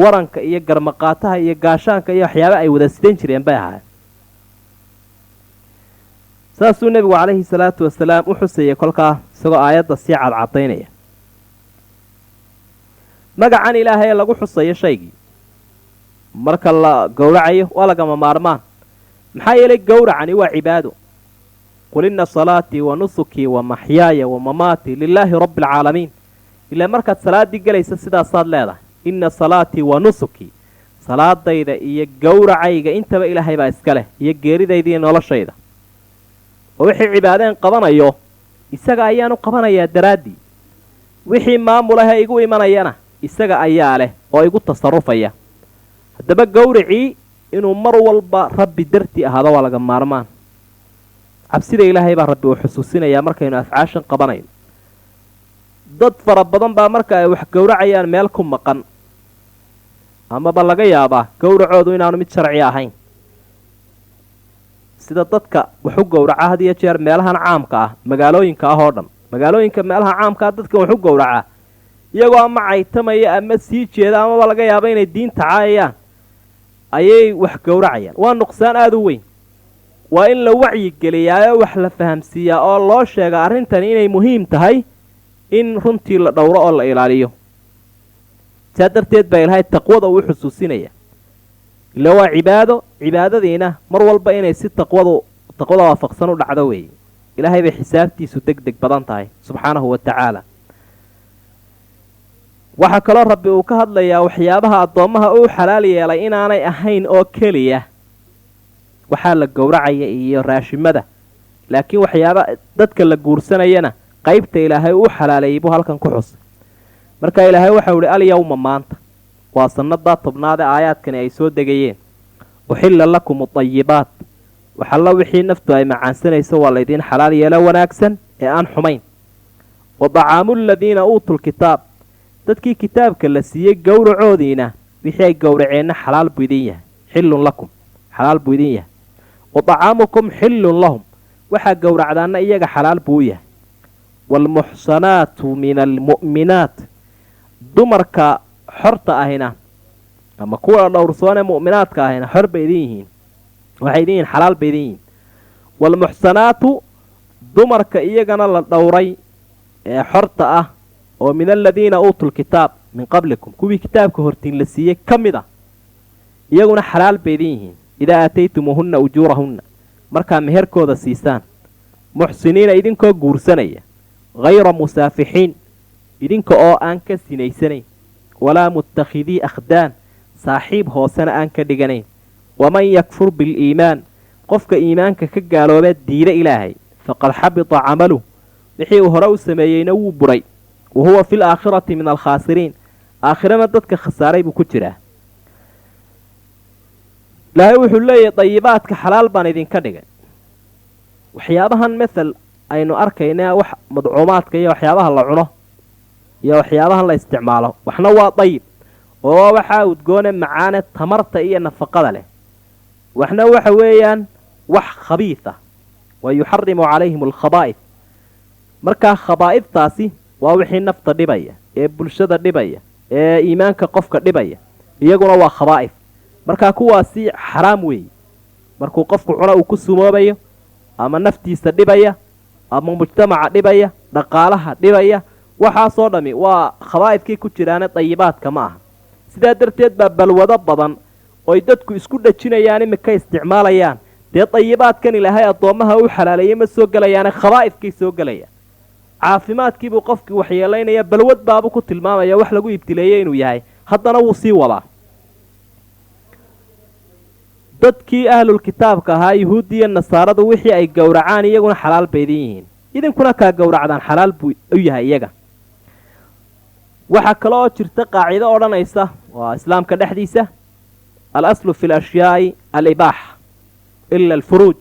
waranka iyo garmaqaataha iyo gaashaanka iyo waxyaaba ay wada sidan jireen bay ahaay saasuu nebigu calayhi salaatu wasalaam u xusayay kolkaa isagoo aayadda sii cadcadaynaya magacan ilaahay ee lagu xusayo shaygii marka la gowracayo waa lagama maarmaan maxaa yeelay gowracani waa cibaado qul inna salaatii wa nusukii wa maxyaaya wa mamaatii lilaahi rabbi alcaalamiin ilaa markaad salaaddii gelaysa sidaasaad leedahay inna salaatii wa nusukii salaadayda iyo gowracayga intaba ilaahay baa iska leh iyo geeridayda iyo noloshayda oo wixii cibaadeen qabanayo isaga ayaanu qabanayaa daraaddii wixii maamulahee igu imanayana isaga ayaa leh oo igu tasarufaya haddaba gowracii inuu mar walba rabbi dartii ahaado waa laga maarmaan cabsida ilaahay baa rabbi uu xusuusinayaa markaynu afcaashan qabanayno. dad fara badan baa marka ay wax gowracayaan meel ku maqan, amaba laga yaabaa gowracoodu inaanu mid sharci ahayn. sida dadka wax u gowraca had iyo jeer meelahan caamka ah, magaalooyinka ah oo dhan, magaalooyinka meelaha caamka ah dadka wax u gowraca iyagoo ama caytamaya ama sii jeeda amaba laga yaabo inay diinta caayayaan ayay wax gowracayaan. waa nuqsaan aada u weyn. waa in la wacyigeliyaa oo wax la fahamsiiyaa oo loo sheega arrintani inay muhiim tahay in runtii la dhowro oo la ilaaliyo. saa darteed baa ilaahay taqwada uu xusuusinaya. ila waa cibaado, cibaadadiina mar walba inay si taqwada waafaqsan u dhacdo weeye. ilaahay bay xisaabtiisu deg deg badan tahay subxaanahu wa tacaala. waxaa kaloo rabbi uu ka hadlayaa waxyaabaha addoommaha uu xalaal yeelay inaanay ahayn oo keliya waxaa la gowracaya iyo raashimada, laakiin waxyaaba dadka la guursanayana qaybta ilaahay uu xalaaleeyey buu halkan ku xusay. marka ilaahay waxau idhi alyawma maanta, waa sannadaa tobnaad ee aayaadkani ay soo degayeen, uxilla lakum adayibaat, waxalla wixii naftu ay macaansanayso waa laydiin xalaal yeelo wanaagsan ee aan xumayn. wa dacaamu aladiina uutuu lkitaab, dadkii kitaabka la siiyey gowracoodiina wixii ay gowraceenna xalaal buu idin yahay, xillun lakum, xalaal buu idin yahay. wa dacaamukum xillun lahum, waxaa gowracdaanna iyaga xalaal buu u yahay. waalmuxsanaatu min almu'minaat, dumarka xorta ahina ama kuwa dhowrsoonee mu'minaadka ahina xor bay idin yihiin, waxay idin yihiin xalaal bay idin yihiin. waalmuxsanaatu, dumarka iyagana la dhowray ee xorta ah oo min aladiina uutuu lkitaab min qablikum, kuwii kitaabka hortiin la siiyey ka mid ah, iyaguna xalaal bay idin yihiin. idaa aataytumuuhunna ujuurahunna, markaa meherkooda siisaan, muxsiniina idinkoo guursanaya, hayra musaafixiin, idinka oo aan ka sinaysanayn, walaa muttakhidii akhdaan, saaxiib hoosena aan ka dhiganayn. waman yakfur biliimaan, qofka iimaanka ka gaaloobee diida ilaahay, faqad xabita camaluh, wixii uu hore u sameeyeyna wuu buray, wa huwa fi laakhirati min alkhaasiriin, aakhirana dadka khasaaray buu ku jiraa. ilaahay wuxuu leeyahay dayibaadka xalaal baan idinka dhigay. waxyaabahan mathal aynu arkayna wax madcuumaadka iyo waxyaabaha la cuno iyo waxyaabahan la isticmaalo, waxna waa dayib oo waxaa udgoone macaane tamarta iyo nafaqada leh, waxna waxa weeyaan wax khabiis ah, wa yuxarimu calayhim alkhabaa'id. markaa khabaa'idtaasi waa wixii nafta dhibaya ee bulshada dhibaya ee iimaanka qofka dhibaya, iyaguna waa khabaa'id. markaa kuwaasi xaraam weeye. markuu qofku cuno uu ku sumoobayo, ama naftiisa dhibaya, ama mujtamaca dhibaya, dhaqaalaha dhibaya, waxaasoo dhammi waa khabaa'idkii ku jiraane dayibaadka ma aha. sidaa darteed baa balwado badan oy dadku isku dhajinayaan imika isticmaalayaan, dee dayibaadkan ilaahay addoommaha u xalaaleeyey ma soo gelayaane khabaa'idkay soo gelayaan. caafimaadkiibuu qofkii waxyeelaynaya, balwad baabuu ku tilmaamaya wax lagu ibtileeyey inuu yahay, haddana wuu sii wadaa. dadkii ahlulkitaabka ahaa yuhuuddiiyo nasaaradu wixii ay gowracaan iyaguna xalaal bay idin yihiin, idinkuna kaa gowracdaan xalaal buu u yahay iyaga. waxaa kale oo jirta qaacido odhanaysa waa islaamka dhexdiisa, al-aslu fi lashyaai alibaaxa ila alfuruuj,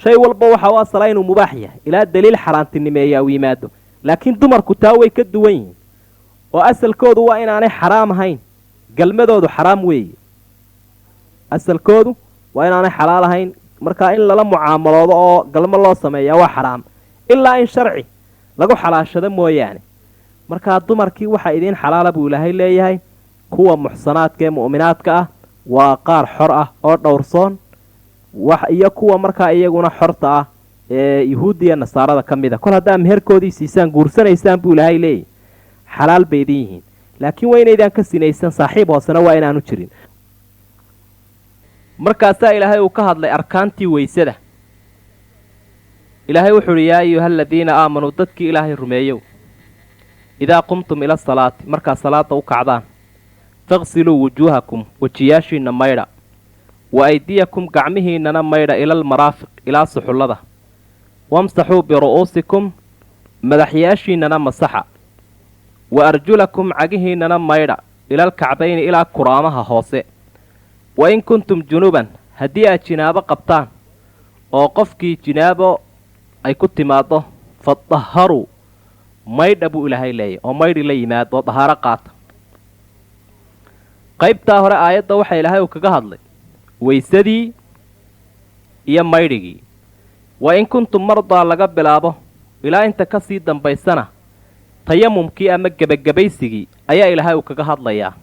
shay walba waxa u asala inuu mubaax yahay ilaa daliil xaaraantinimeeyaa u yimaado. laakiin dumarku taa way ka duwan yihiin oo asalkoodu waa inaanay xaraam ahayn, galmadoodu xaraam weeye. asalkoodu waa inaanay xalaal ahayn, markaa in lala mucaamaloodo oo galmo loo sameeyaa waa xaraam, ilaa in sharci lagu xalaashado mooyaane. markaa dumarkii waxaa idiin xalaala buu ilaahay leeyahay. kuwa muxsanaadka ee mu'minaadka ah waa qaar xor ah oo dhowrsoon, iyo kuwa markaa iyaguna xorta ah ee yuhuuddiiyo nasaarada ka mid a. kol haddaa meherkoodii siisaan, guursanaysaan buu ilaahay leeyahy, xalaal bay idin yihiin. laakiin waa inaydaan ka sinaysan, saaxiib hoosena waa inaanu jirin. markaasaa ilaahay uu ka hadlay arkaantii weysada. ilaahay wuxuu uhi yaa ayuha aladiina aamanuu, dadkii ilaahay rumeeyow, idaa qumtum ila salaati, markaa salaada u kacdaan, faqsiluu wujuuhakum, wejiyaashiinna maydha, wa aydiyakum, gacmihiinnana maydha, ila almaraafiq, ilaa suxullada, wamsaxuu biru'uusikum, madaxyaashiinnana masaxa, wa arjulakum, cagihiinnana maydha, ila alkacbayni, ilaa kuraamaha hoose. wa in kuntum junuban, haddii aad jinaabo qabtaan oo qofkii jinaabo ay ku timaado fadaharuu maydha buu ilaahay leeyahy oo maydhi la yimaado dahaaro qaata. qaybtaa hore aayadda waxa ilaahay uu kaga hadlay waysadii iyo maydhigii. wa in kuntum mardaa laga bilaabo ilaa inta ka sii dambaysana tayamumkii ama gebagabaysigii ayaa ilaahay uu kaga hadlayaa.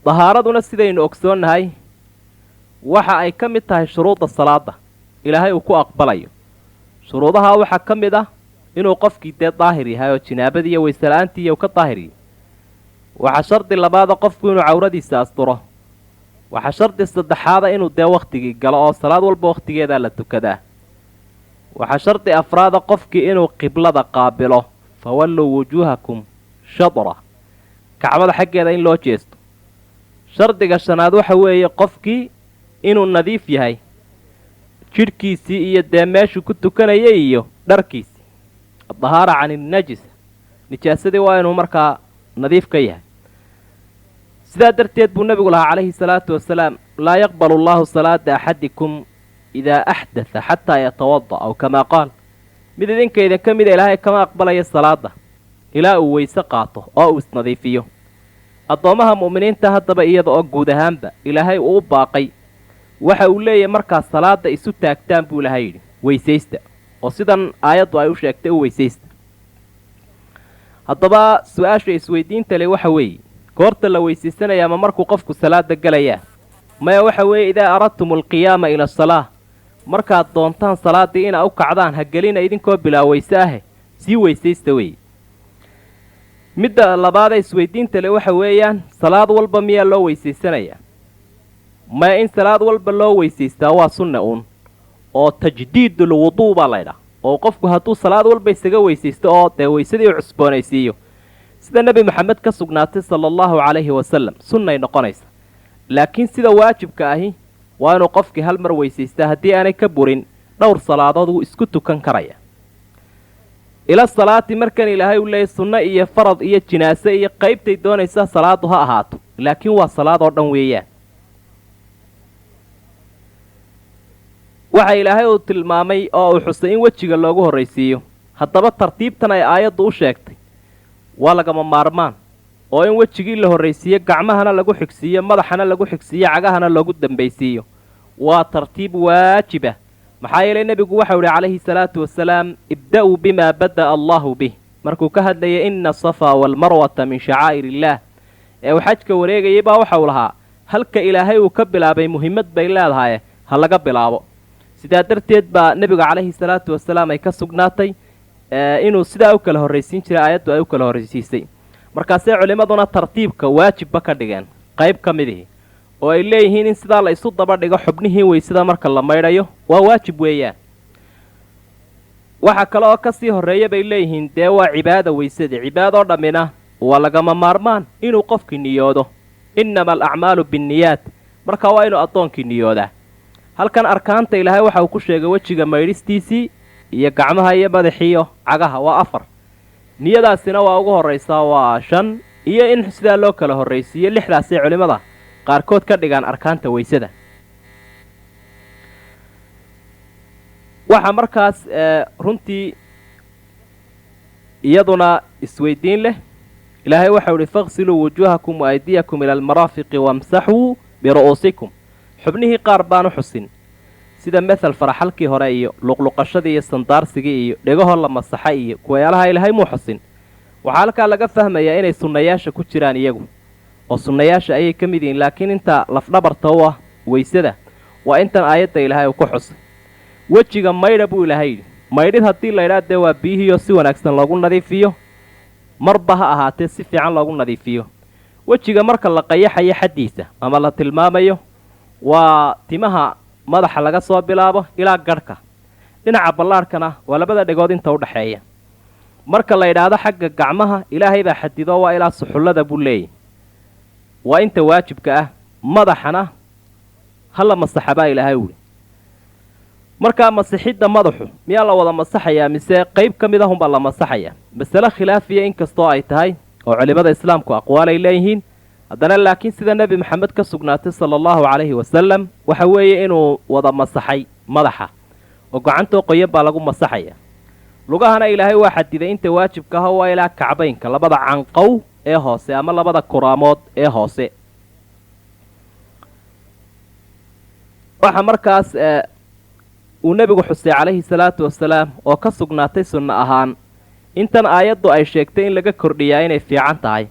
dahaaraduna sidaynu ogsoonnahay waxa ay ka mid tahay shuruudda salaada ilaahay uu ku aqbalayo. shuruudaha waxaa ka mid ah inuu qofkii dee daahir yahay oo jinaabadii iyo waysela'aantii uu ka daahir yahay. waxaa shardi labaada qofku inuu cawradiisa asturo. waxaa shardi saddexaada inuu dee wakhtigii galo oo salaad walba wakhtigeedaa la tukadaa. waxaa shardi afraada qofkii inuu qiblada qaabilo fawalluu wujuuhakum shadra, kacbada xaggeeda in loo jeesto. shardiga shanaad waxa weeye qofkii inuu nadiif yahay jidhkiisii iyo dee meeshuu ku tukanayay iyo dharkiisii. addahaara cani najisa, nijaasadii waa inuu markaa nadiif ka yahay. sidaa darteed buu nebigu lahaa calayhi salaatu wasalaam laa yaqbalu allaahu salaata axadikum idaa axdatha xataa yatawada aw kamaa qaal. mid idinkaydan ka mida ilaahay kama aqbalaya salaada ilaa uu weyse qaato oo uu isnadiifiyo. addoommaha mu'miniinta haddaba iyada oo guud ahaanba ilaahay uu u baaqay waxa uu leeyahay markaas salaada isu taagtaan buu ilaahay yidhi weysaysta, oo sidan aayaddu ay u sheegtay u weysaysta. haddaba su-aasha isweydiinta le waxa weeye goorta la weysaysanaya ama markuu qofku salaada gelayaa? maya waxa weeye idaa aradtum alqiyaama ila asalaa, markaad doontaan salaaddii inaa u kacdaan ha gelina idinkoo bilaa weyse ahe sii weysaysta weeye. midda labaada isweydiinta le waxa weeyaan salaad walba miyaa loo weysaysanayaa? maya in salaad walba loo weysaystaa waa sunna uun oo tajdiidul wuduu baa laydhaa, oo qofku hadduu salaad walba isaga weysaysto oo dee weysadii u cusboonaysiiyo sida nebi maxamed ka sugnaatay sala allahu calayhi wasalam sunnay noqonaysa. laakiin sida waajibka ahi waa inuu qofkii hal mar weysaystaa. haddii aanay ka burin dhowr salaadood wuu isku tukan karaya. ila salaati markan ilaahay uu leeyahy sunno iyo farad iyo jinaase iyo qaybtay doonaysaa salaadu ha ahaato, laakiin waa salaad oo dhan weeyaan. waxa ilaahay uu tilmaamay oo uu xusay in wejiga loogu horraysiiyo. haddaba tartiibtan ay aayaddu u sheegtay waa lagama maarmaan oo in wejigii la horraysiiyo, gacmahana lagu xigsiiyo, madaxana lagu xigsiiyo, cagahana loogu dambaysiiyo. waa tartiib waajiba. maxaa yeelay nebigu waxau idhi calayhi salaatu wasalaam ibda'uu bimaa bada'a allaahu bih, markuu ka hadlayay inna asafaa waalmarwata min shacaa'ir illaah ee uu xajka wareegayay baa waxau lahaa halka ilaahay uu ka bilaabay muhimmad bay leedahaye ha laga bilaabo. sidaa darteed baa nebiga calayhi salaatu wasalaam ay ka sugnaatay inuu sidaa u kala horraysiin jiray, aayaddu ay u kala horraysiisay. markaasee culimmaduna tartiibka waajibba ka dhigeen qayb ka midihi oo ay leeyihiin in sidaa la isu daba dhigo xubnihii weysada marka la maydhayo waa waajib weeyaan. waxa kale oo ka sii horreeya bay leeyihiin dee waa cibaada weysadii. cibaadoo dhammina waa lagama maarmaan inuu qofkii niyoodo. innama alacmaalu binniyaat, marka waa inuu addoonkii niyoodaa. halkan arkaanta ilaahay waxa uu ku sheegay wejiga maydhistiisii iyo gacmaha iyo madaxiiyo cagaha waa 4. niyadaasina waa ugu horraysaa waa 5, iyo in sidaa loo kala horraysiiyo 6daasay culimmada qaarkood ka dhigaan arkaanta weysada. waxaa markaas runtii iyaduna isweydiin leh. ilaahay waxau idhi faqsiluu wujuuhakum wa aydiyakum ila almaraafiqi wamsaxuu biru'uusikum. xubnihii qaar baanu xusin sida mathal faraxalkii hore iyo luqluqashadii iyo sandaarsigii iyo dhegahoo la masaxay iyo kuwayaalaha ilaahay muu xusin. waxaa halkaa laga fahmayaa inay sunnayaasha ku jiraan iyagu, oo sunnayaasha ayay ka mid yihiin. laakiin inta lafdhabarta u ah weysada waa intan aayadda ilaahay uu ku xusay. wejiga maydha buu ilaahay yidhi. maydhid haddii laydhaa dee waa biyihiioo si wanaagsan loogu nadiifiyo, marba ha ahaatee si fiican loogu nadiifiyo. wejiga marka la qayaxayo xaddiisa ama la tilmaamayo waa timaha madaxa laga soo bilaabo ilaa garhka. dhinaca ballaadhkana waa labada dhegood inta u dhaxeeya. marka la yidhaahdo xagga gacmaha ilaahay baa xadido waa ilaa suxullada buu leeyahy, waa inta waajibka ah. madaxana hala masaxa baa ilaahay wuli. markaa masixidda madaxu miyaa la wada masaxayaa mise qayb ka mid ahunbaa la masaxayaa? masale khilaafiya inkastoo ay tahay oo culimmada islaamku aqwaal ay leeyihiin, haddana laakiin sida nebi maxamed ka sugnaatay sala allahu calayhi wasalam waxa weeye inuu wada masaxay madaxa oo gacantoo qoyan baa lagu masaxaya. lugahana ilaahay waa xadiday inta waajibka aha waa ilaa kacbaynka, labada canqow ee hoose ama labada kuraamood ee hoose. waxaa markaas uu nebigu xusay calayhi salaatu wasalaam oo ka sugnaatay sunno ahaan intan aayaddu ay sheegtay in laga kordhiyaa inay fiican tahay,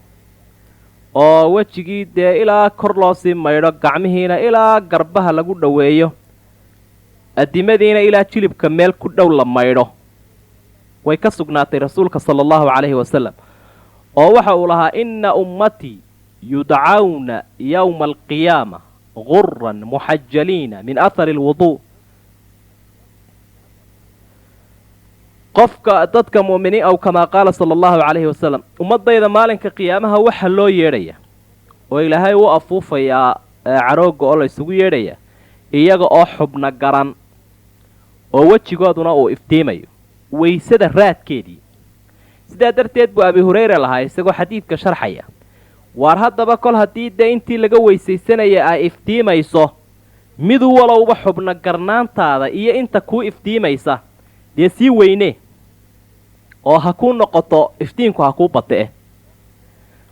oo wejigii dee ilaa kor loo sii maydho, gacmihiina ilaa garbaha lagu dhoweeyo, addimadiina ilaa jilibka meel ku dhow la maydho. way ka sugnaatay rasuulka sala allahu calayhi wasalam oo waxa uu lahaa inna ummatii yudcawna yowma alqiyaama guran muxajaliina min ahari alwuduu. qofka dadka mu'miniin aw kamaa qaala sala allahu calayhi wasalam, ummaddayda maalinka qiyaamaha waxa loo yeedhaya oo ilaahay u afuufayaa carooga oo la ysugu yeedhaya iyaga oo xubna garan oo wejigooduna uu iftiimayo waysada raadkeedii. sidaa darteed buu abi hurayra lahaa isagoo xadiidka sharxaya, waar haddaba kol haddii dee intii laga weysaysanaya ay iftiimayso, mid walowba xubna garnaantaada iyo inta kuu iftiimaysa dee sii weyne oo ha kuu noqoto iftiinku ha kuu bate.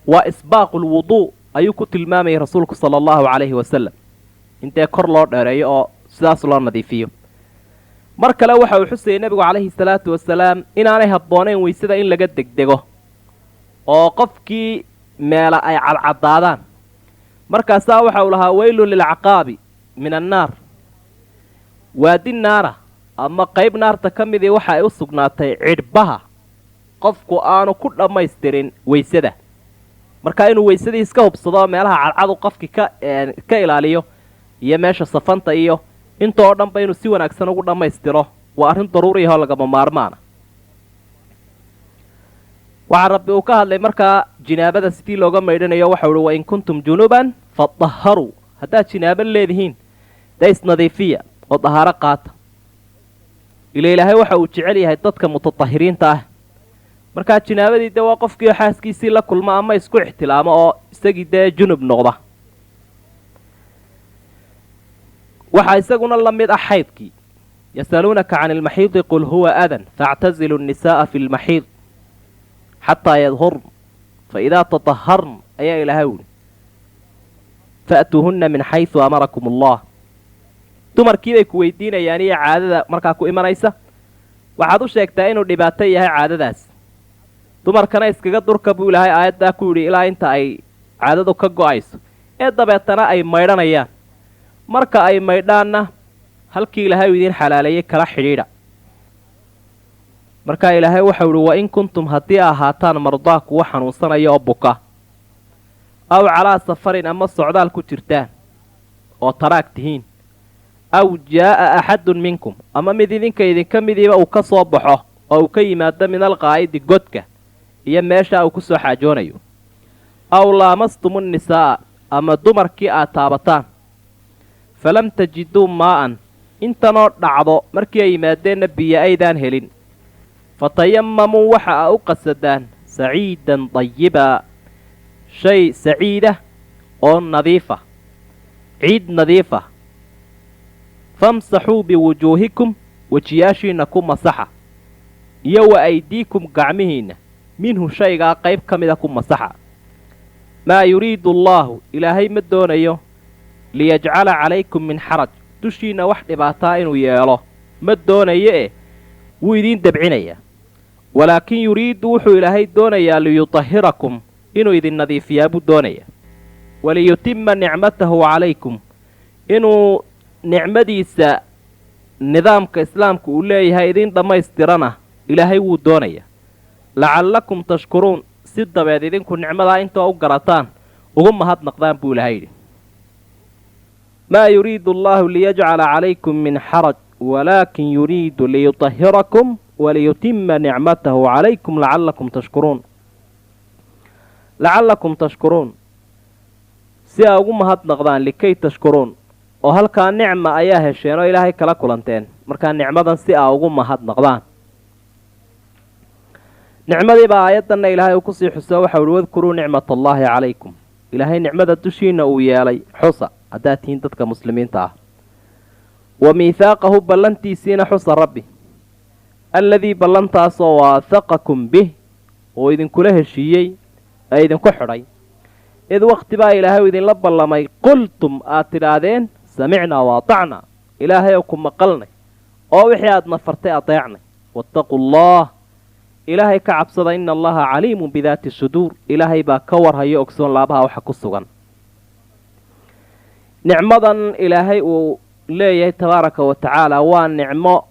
waa isbaaqul wuduu ayuu ku tilmaamayay rasuulku sala allahu calayhi wasalam, intee kor loo dheereeyo oo sidaas loo nadiifiyo. mar kale waxa uu xusayay nebigu calayhi salaatu wasalaam inaanay habboonayn weysada in laga degdego oo qofkii meela ay cadcadaadaan. markaasaa waxa uu lahaa weylun lilcaqaabi min annaar, waadi naara ama qayb naarta ka midii waxa ay u sugnaatay cidhbaha qofku aanu ku dhammaystirin weysada. markaa inuu weysadii iska hubsado meelaha cadcadu qofkii ka ilaaliyo iyo meesha safanta iyo inta oo dhanba inuu si wanaagsan ugu dhammaystiro waa arrin daruuri ahoo lagama maarmaana. waxaa rabbi uu ka hadlay markaa jinaabada sidii looga maydhanayo. waxau uhi wain kuntum junuban fadaharuu, haddaad jinaabo leedihiin dee isnadiifiya oo dahaaro qaata. ila ilaahay waxa uu jecel yahay dadka mutatahiriinta ah. markaa jinaabadii dee waa qofkii xaaskiisii la kulma ama isku ixtilaamo oo isagii dee junub noqda. waxaa isaguna la mid ah xaydkii. yasaluunaka can ilmaxiidi qul huwa adan faactazilu nnisaa'a fi lmaxiid xataa yadhurn faidaa tataharn ayaa ilaahay wuli fa'tuuhunna min xaysu amarakum allah. dumarkiibay ku weydiinayaan iyo caadada markaa ku imanaysa, waxaad u sheegtaa inuu dhibaato yahay caadadaas. dumarkana iskaga durka buu ilaahay aayaddaa ku yidhi ilaa inta ay caadadu ka go'ayso ee dabeetana ay maydhanayaan. marka ay maydhaanna halkii ilaahay u idiin xalaaleeyey kala xidhiidha. markaa ilaahay waxau idhi wain kuntum haddii ahaataan mardaa kuwa xanuunsanaya oo buka, aw calaa safarin ama socdaal ku jirtaan oo taraag tihiin, aw jaa'a axadun minkum ama mid idinka midiiba uu ka soo baxo oo uu ka yimaado min alqaa'idi godka iyo meesha uu ku soo xaajoonayo, aw laamastumu nnisaa'a ama dumarkii aad taabataan, falam tajiduu maa'an intanoo dhacdo markii ay yimaadeenna biyo aydaan helin, fatayamamuu waxa a u qasadaan saciidan dayibaa shay saciidah oo nadiifa, ciid nadiifa, famsaxuu biwujuuhikum wejiyaashiinna ku masaxa, iyo wa aydiikum gacmihiinna minhu shaygaa qayb ka mida ku masaxa. maa yuriidu allaahu ilaahay ma doonayo liyajcala calaykum min xaraj dushiinna wax dhibaataa inuu yeelo ma doonayo wuu idiin debcinayaa. walaakin yuriidu wuxuu ilaahay doonayaa liyutahhirakum inuu idin nadiifiyaa buu doonayaa, waliyutima nicmatahu calaykum inuu nicmadiisa nidaamka islaamka uu leeyahay idiin dhammaystirana ilaahay wuu doonayaa, lacallakum tashkuruun si dabeed idinku nicmadaa intoo u garataan ugu mahadnaqdaan buu ilaahay yidhi. maa yuriidu allaahu liyajcala calaykum min xaraj walaakin yuriidu liyutahhirakum waliyutima nicmatahu calaykum lacallakum tashkuruun. lacallakum tashkuruun si aa ugu mahadnaqdaan, likay tashkuruun oo halkaa nicma ayaa hesheen oo ilaahay kala kulanteen, markaa nicmadan si aa ugu mahadnaqdaan. nicmadiibaa aayaddanna ilaahay uu kusii xuso waxau uhi wadkuruu nicmat allaahi calaykum ilaahay nicmada dushiina uu yeelay xusa haddaad tihiin dadka muslimiinta ah wa miithaaqahu ballantiisiina xusa rabbi alladii ballantaasoo waahaqakum bih oo idinkula heshiiyey ee idinku xidhay id waqti baa ilaahay idinla ballamay qultum aad tidhaahdeen samicnaa waatacnaa ilaahay oo ku maqalnay oo wixii aad nafartay adeecnay waataquu allah ilaahay ka cabsada ina allaha caliimun bidaati suduur ilaahay baa ka warhayo ogsoon laabaha waxa ku sugan nicmadan ilaahay uu leeyahay tabaaraka wa tacaala waa nicmo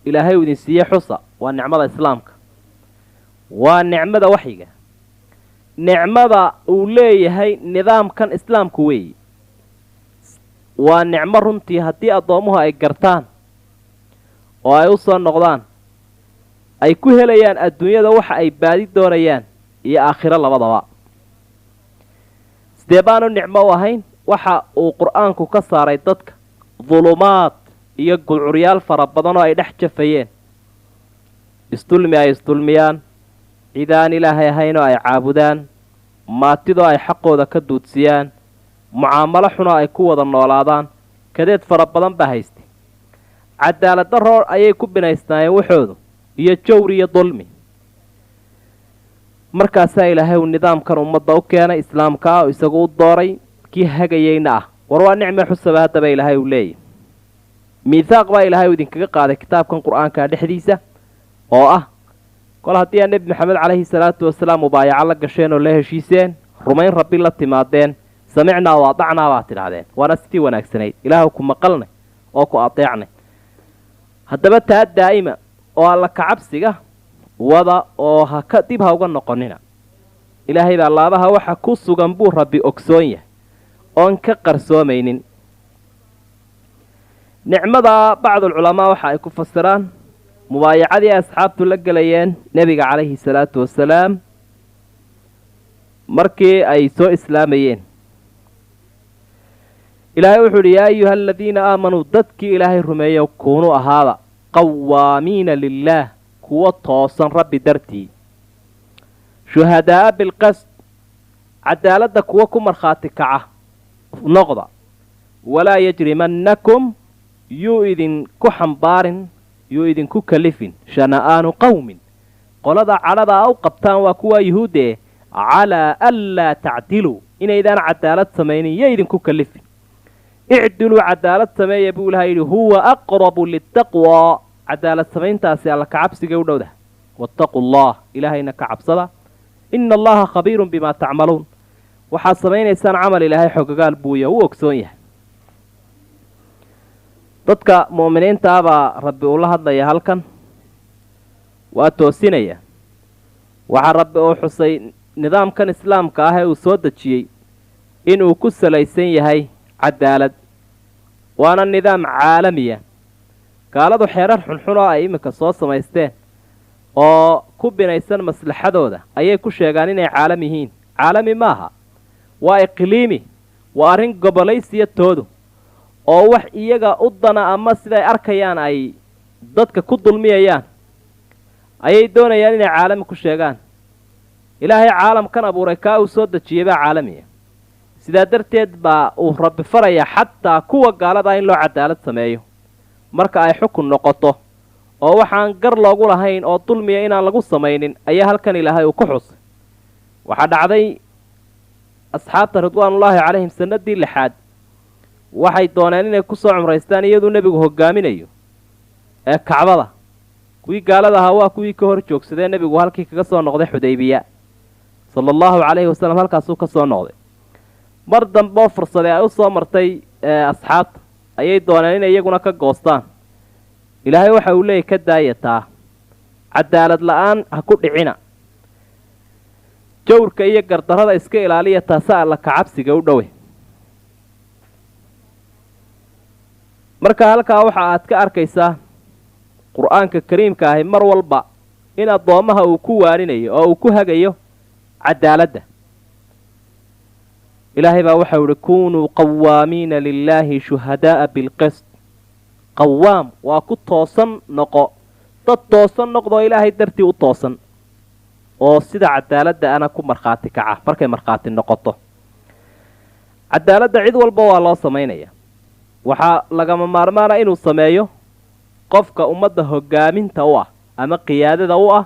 ilaahay uu idin siiyey xusa waa nicmada islaamka waa nicmada waxyiga nicmada uu leeyahay nidaamkan islaamku weeye waa nicmo runtii haddii addoommuhu ay gartaan oo ay u soo noqdaan ay ku helayaan adduunyada waxa ay baadi doonayaan iyo aakhiro labadaba sidee baanu nicmo u ahayn waxa uu qur-aanku ka saaray dadka dulumaad iyo gulcuryaal fara badan oo ay dhex jafayeen isdulmi ay isdulmiyaan cidaan ilaahay ahayn oo ay caabudaan maatidoo ay xaqooda ka duudsiyaan mucaamalo xunoo ay ku wada noolaadaan kadeed fara badan baa haystay cadaalad darro ayay ku binaysnaayeen waxoodu iyo jawr iyo dulmi markaasaa ilaahay uu nidaamkan ummadda u keenay islaamka ah oo isagu u dooray kii hagayeyna ah war waa nicme xusaba haddaba ilaahay uu leeyahy miithaaq baa ilaahay uu idinkaga qaaday kitaabkan qur-aanka dhexdiisa oo ah kol haddii aa nebi maxamed calayhi salaatu wasalaam mubaayaco la gasheen oo la heshiiseen rumayn rabbi la timaadeen samicnaa wa adacnaa baad tidhaahdeen waana sidii wanaagsanayd ilaahu ku maqalnay oo ku adeecnay haddaba taa daa'ima oo alla kacabsiga wada oo dib ha uga noqonina ilaahay baa laabaha waxa ku sugan buu rabbi ogsoon yahay oon ka qarsoomaynin nicmada bacdulculamaa waxa ay ku fasiraan mubaayacadii asxaabtu la gelayeen nebiga calayhi salaatu wasalaam markii ay soo islaamayeen ilaahay wuxuu idhi yaa ayuha aladiina aamanuu dadkii ilaahay rumeeyo kuunuu ahaada qawaamiina lilaah kuwa toosan rabbi dartii shuhadaa'a bilqasd cadaaladda kuwa ku markhaati kaca noqda walaa yajrimannakum yuu idinku xambaarin yuu idinku kalifin shana'aanu qowmin qolada cadhada a u qabtaan waa kuwa yuhuuddee calaa anlaa tacdiluu inaydaan cadaalad samaynin yo idinku kalifin icdiluu cadaalad sameeya buu ilahay yidhi huwa aqrabu litaqwaa cadaalad samayntaasi alla kacabsiga u dhowdah waataquu allah ilaahayna ka cabsada ina allaha khabiirun bimaa tacmaluun waxaad samaynaysaan camal ilaahay xogagaal buuya u ogsoon yahay dadka mu'miniinta ah baa rabbi ula hadlaya halkan waa toosinaya waxaa rabbi uu xusay nidaamkan islaamka ah ee uu soo dejiyey inuu ku salaysan yahay cadaalad waana nidaam caalamiya gaaladu xeerar xunxun oo ay iminka soo samaysteen oo ku binaysan maslaxadooda ayay ku sheegaan inay caalam yihiin caalami maaha waa iqliimi waa arrin gobolaysiya toodu oo wax iyaga u dana ama siday arkayaan ay dadka ku dulmiyayaan ayay doonayaan inay caalami ku sheegaan ilaahay caalamkan abuuray kaa uu soo dejiyey baa caalamiya sidaa darteed baa uu rabbi farayaa xataa kuwa gaalada in loo cadaalad sameeyo marka ay xukun noqoto oo waxaan gar loogu lahayn oo dulmiya inaan lagu samaynin ayaa halkan ilaahay uu ku xusay waxaa dhacday asxaabta ridwaanullaahi calayhim sanadii 6 waxay dooneen inay ku soo cumraystaan iyaduu nebigu hogaaminayo ee kacbada kuwii gaalada ahaa waa kuwii ka hor joogsadee nebigu halkii kaga soo noqday xudaybiya sala allahu calayhi wasalam halkaasuu ka soo noqday mar dambe oo fursaday ay u soo martay asxaabta ayay dooneen inay iyaguna ka goostaan ilaahay waxa uu leeyahy ka daayataa cadaalad la-aan ha ku dhicina jawrka iyo gardarrada iska ilaaliya taasa alla kacabsiga u dhowe marka halkaa waxa aad ka arkaysaa qur-aanka kariimka ahi mar walba in addoommaha uu ku waarinayo oo uu ku hagayo cadaaladda ilaahay baa waxau ihi kunuu qawaamiina lilaahi shuhadaa'a bilqisd qawaam waa ku toosan noqo dad toosan noqdoo ilaahay dartii u toosan oo sida cadaaladda ana ku markhaati kaca markay markhaati noqoto cadaaladda cid walba waa loo samaynaya. waxaa lagama maarmaana inuu sameeyo qofka ummadda hogaaminta u ah ama qiyaadada u ah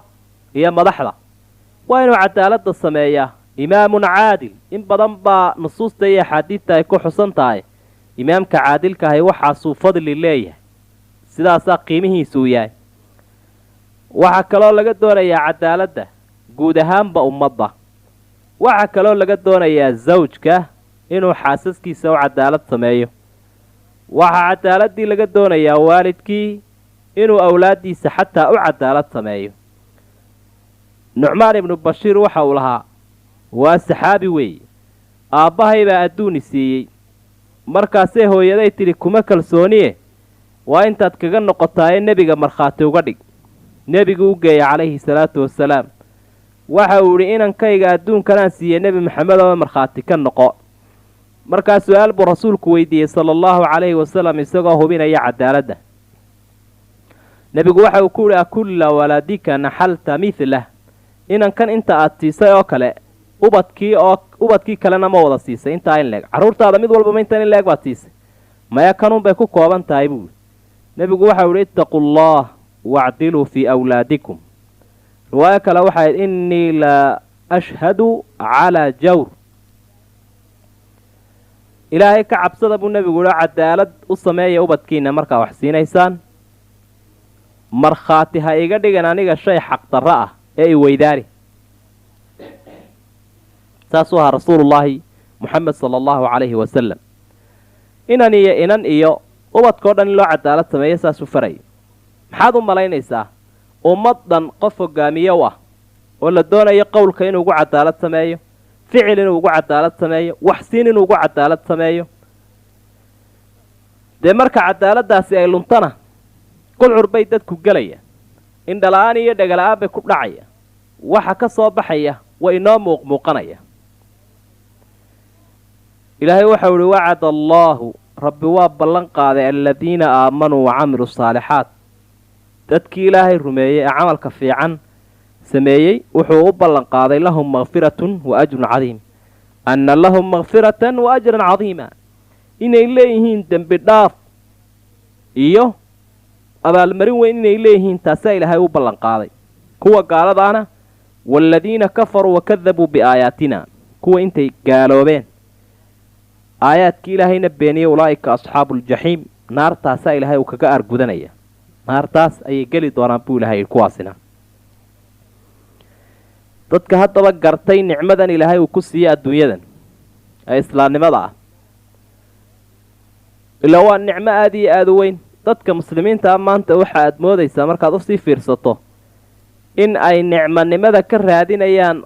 iyo madaxda. waa inuu cadaaladda sameeyaa imaamun caadil. in badan baa nusuusta iyo axaadiidta ay ku xusan tahay imaamka caadilka ahi waxaasuu fadli leeyahay, sidaasaa qiimihiisuu yahay. waxaa kaloo laga doonayaa cadaaladda guud ahaanba ummadda. waxaa kaloo laga doonayaa zawjka inuu xaasaskiisa u cadaalad sameeyo. waxaa cadaaladdii laga doonayaa waalidkii inuu awlaaddiisa xataa u cadaalad sameeyo. nucmaan ibnu bashiir waxa uu lahaa, waa saxaabi weeye, aabbahay baa adduuni siiyey, markaasee hooyaday tidhi kuma kalsooniye, waa intaad kaga noqotaa ee nebiga markhaati uga dhig. nebigu u geeya calayhi salaatu wasalaam. waxa uu idhi inankayga adduunkanaan siiyey nebi maxamed oo markhaati ka noqo. markaa su-aal buu rasuulku weydiiyey sala allahu calayhi wasalam isagoo hubinaya cadaaladda. nebigu waxa uu ku yidhi akulla waladika naxalta midlah, inankan inta aad siisay oo kale ubadkii kalena ma wada siisay intaa in leeg. carruurtaada mid walbama intan in leeg baad siisay? maya kanunbay ku kooban tahay buui. nebigu waxau idhi ittaqu allah wacdiluu fii awlaadikum. riwaayo kale waxay idhi innii la ashhadu calaa jawr. ilaahay ka cabsada buu nebigu idhi cadaalad u sameeya ubadkiina markaa wax siinaysaan. markhaati ha iga dhigan aniga shay xaqdarro ah ee i weydaari. saasuu ahaa rasuulullaahi muxamed sala allahu calayhi wasalam. inan iyo ubadkao dhan in loo cadaalad sameeyo saasuu farayay. maxaad u malaynaysaa ummaddan qof hogaamiye u ah oo la doonayo qowlka inuu ugu cadaalad sameeyo, ficil inuu ugu cadaalad sameeyo, waxsiin inuu ugu cadaalad sameeyo. dee marka cadaaladdaasi ay luntana qulcur bay dadku gelaya, indhala-aan iyo dhegala-aan bay ku dhacaya. waxa ka soo baxaya waa inoo muuqanaya. ilaahay waxau ihi wacada allaahu, rabbi waa ballan qaaday aladiina aamanuu wacamiluu saalixaat. dadkii ilaahay rumeeyey ee camalka fiican sameeyey wuxuu u ballan qaaday lahum makfiratun wa ajrun cadiim. anna lahum makfiratan wa ajran cadiima, inay leeyihiin dembi dhaaf iyo abaalmarin weyn inay leeyihiin. taasaa ilaahay u ballan qaaday. kuwa gaaladaana waaladiina kafaruu wakadabuu biaayaatina, kuwa intay gaaloobeen aayaadkii ilaahayna beeniyey ulaa'ika asxaabuuljaxiim, naartaasaa ilaahay uu kaga argudanaya. naartaas ayay geli doonaan buu ilahay kuwaasina. dadka haddaba gartay nicmadan ilaahay uu ku siiyey adduunyadan ee islaamnimada ah, ilaa waa nicmo aada iyo aada u weyn. dadka muslimiinta ah maanta waxa aad moodaysaa markaad usii fiirsato in ay nicmonimada ka raadinayaan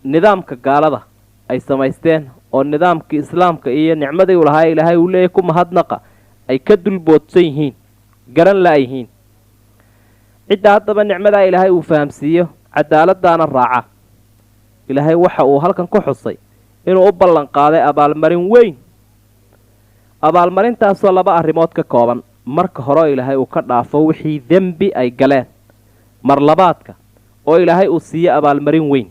nidaamka gaalada ay samaysteen, oo nidaamkii islaamka iyo nicmadii u lahaa ilaahay uu leeyahy ku mahadnaqa ay ka dulboodsan yihiin, garan la-yihiin. cidda haddaba nicmadaa ilaahay uu fahamsiiyo cadaaladdaana raaca, ilaahay waxa uu halkan ku xusay inuu u ballan qaaday abaalmarin weyn. abaalmarintaasoo laba arrimood ka kooban. marka hore ilaahay uu ka dhaafo wixii dembi ay galeen. mar labaadka oo ilaahay uu siiyo abaalmarin weyn.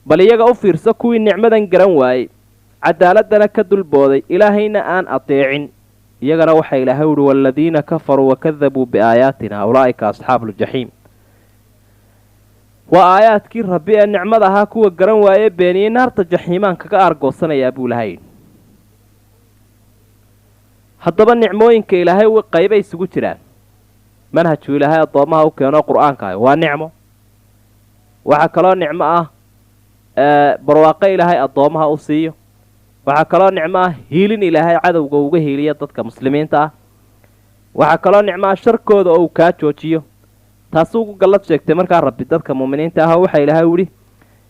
bal iyaga u fiirso kuwii nicmadan garan waayey, cadaaladdana ka dulbooday, ilaahayna aan adeecin. iyagana waxa ilaahay uhi waaladiina kafaruu wakadabuu biaayaatina ulaa'ika asxaabuuljaxiim. waa aayaadkii rabbi ee nicmada ahaa kuwa garan waaye beeniyey naarta jaxiimaan kaga aargoosanayaa buu ilahay yidhi. haddaba nicmooyinka ilaahay qaybay isugu jiraan. manhajku ilaahay addoommaha u keeno qur-aanka ah waa nicmo. waxaa kaloo nicmo ah barwaaqo ilaahay addoommaha u siiyo. waxaa kaloo nicmo ah hiilin ilaahay cadowga uga hiiliya dadka muslimiinta ah. waxaa kaloo nicmo ah sharkooda oo uu kaa joojiyo. taasuu ugu gallad sheegtay markaa rabbi dadka mu'miniinta ah. waxa ilaahay u yidhi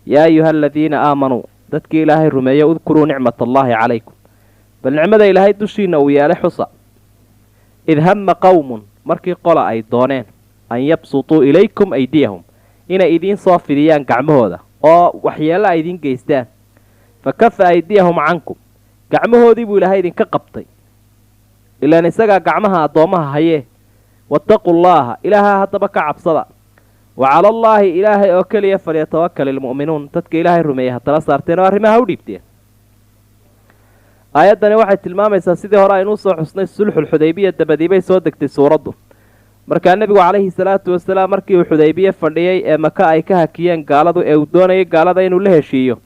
yaa ayuha aladiina aamanuu, dadkii ilaahay rumeeya udkuruu nicmat allaahi calaykum. bal nicmada ilaahay dushiina uu yeelay xusa. id hamma qowmun, markii qola ay dooneen an yabsutuu ilaykum aydiyahum, inay idiin soo fidiyaan gacmahooda oo waxyeello ay idiin geystaan. fa kafa aydiyahum cankum, gacmahoodii buu ilaahay idinka qabtay. ilaan isagaa gacmaha addoommaha hayee. wattaquu llaaha, ilaaha haddaba ka cabsada. wa cala allaahi, ilaahay oo keliya falyatawakal ilmu'minuun, dadka ilaahay rumeeyey ha tala saarteen oo arrimaha u dhiibteen. aayaddani waxay tilmaamaysaa sidii hore aynu usoo xusnay sulxulxudaybiya dabadii bay soo degtay suuraddu. markaa nebigu calayhi salaatu wasalaam markii uu xudaybiye fadhiyey ee maka ay ka hakiyeen gaaladu ee uu doonayay gaalada inuu la heshiiyo,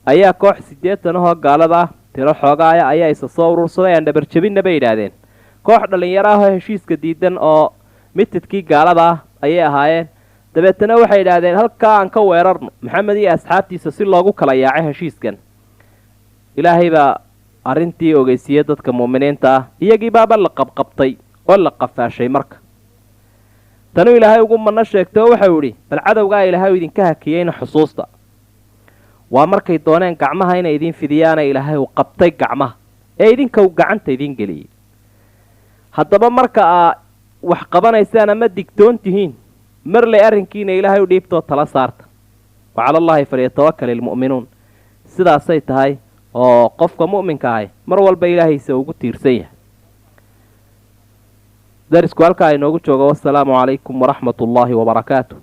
ayaa koox 80 ahoo gaalada ah tiro xoogaaya ayaa isa soo urursaday aan dhabarjabinna bay yidhaahdeen. koox dhallinyaro ahoo heshiiska diidan oo mitidkii gaalada ah ayay ahaayeen. dabeetana waxay yidhaahdeen halkaa aan ka weerarno maxamed iyo asxaabtiisa si loogu kala yaaco heshiiskan. ilaahay baa arrintii ogeysiiyey dadka mu'miniinta ah, iyagii baaba la qabqabtay oo la qafaashay. marka tanuu ilaahay ugu manno sheegtay oo waxau idhi bal cadowgaa ilaahay idinka hakiyeyna xusuusta. waa markay dooneen gacmaha inay idiin fidiyaana ilaahay uu qabtay gacmaha ee idinka uu gacanta idiin geliyey. haddaba marka aa wax qabanaysaan ama digtoon tihiin, marley arrinkiina ilaahay u dhiibtoo tala saarta. wa cala allaahi falyatawakali ilmu'minuun. sidaasay tahay oo qofka mu'minka ahay mar walba ilaahaysa ugu tiirsan yahay. darisku halkaa inoogu joogo. wassalaamu calaykum waraxmat ullaahi wabarakaatu.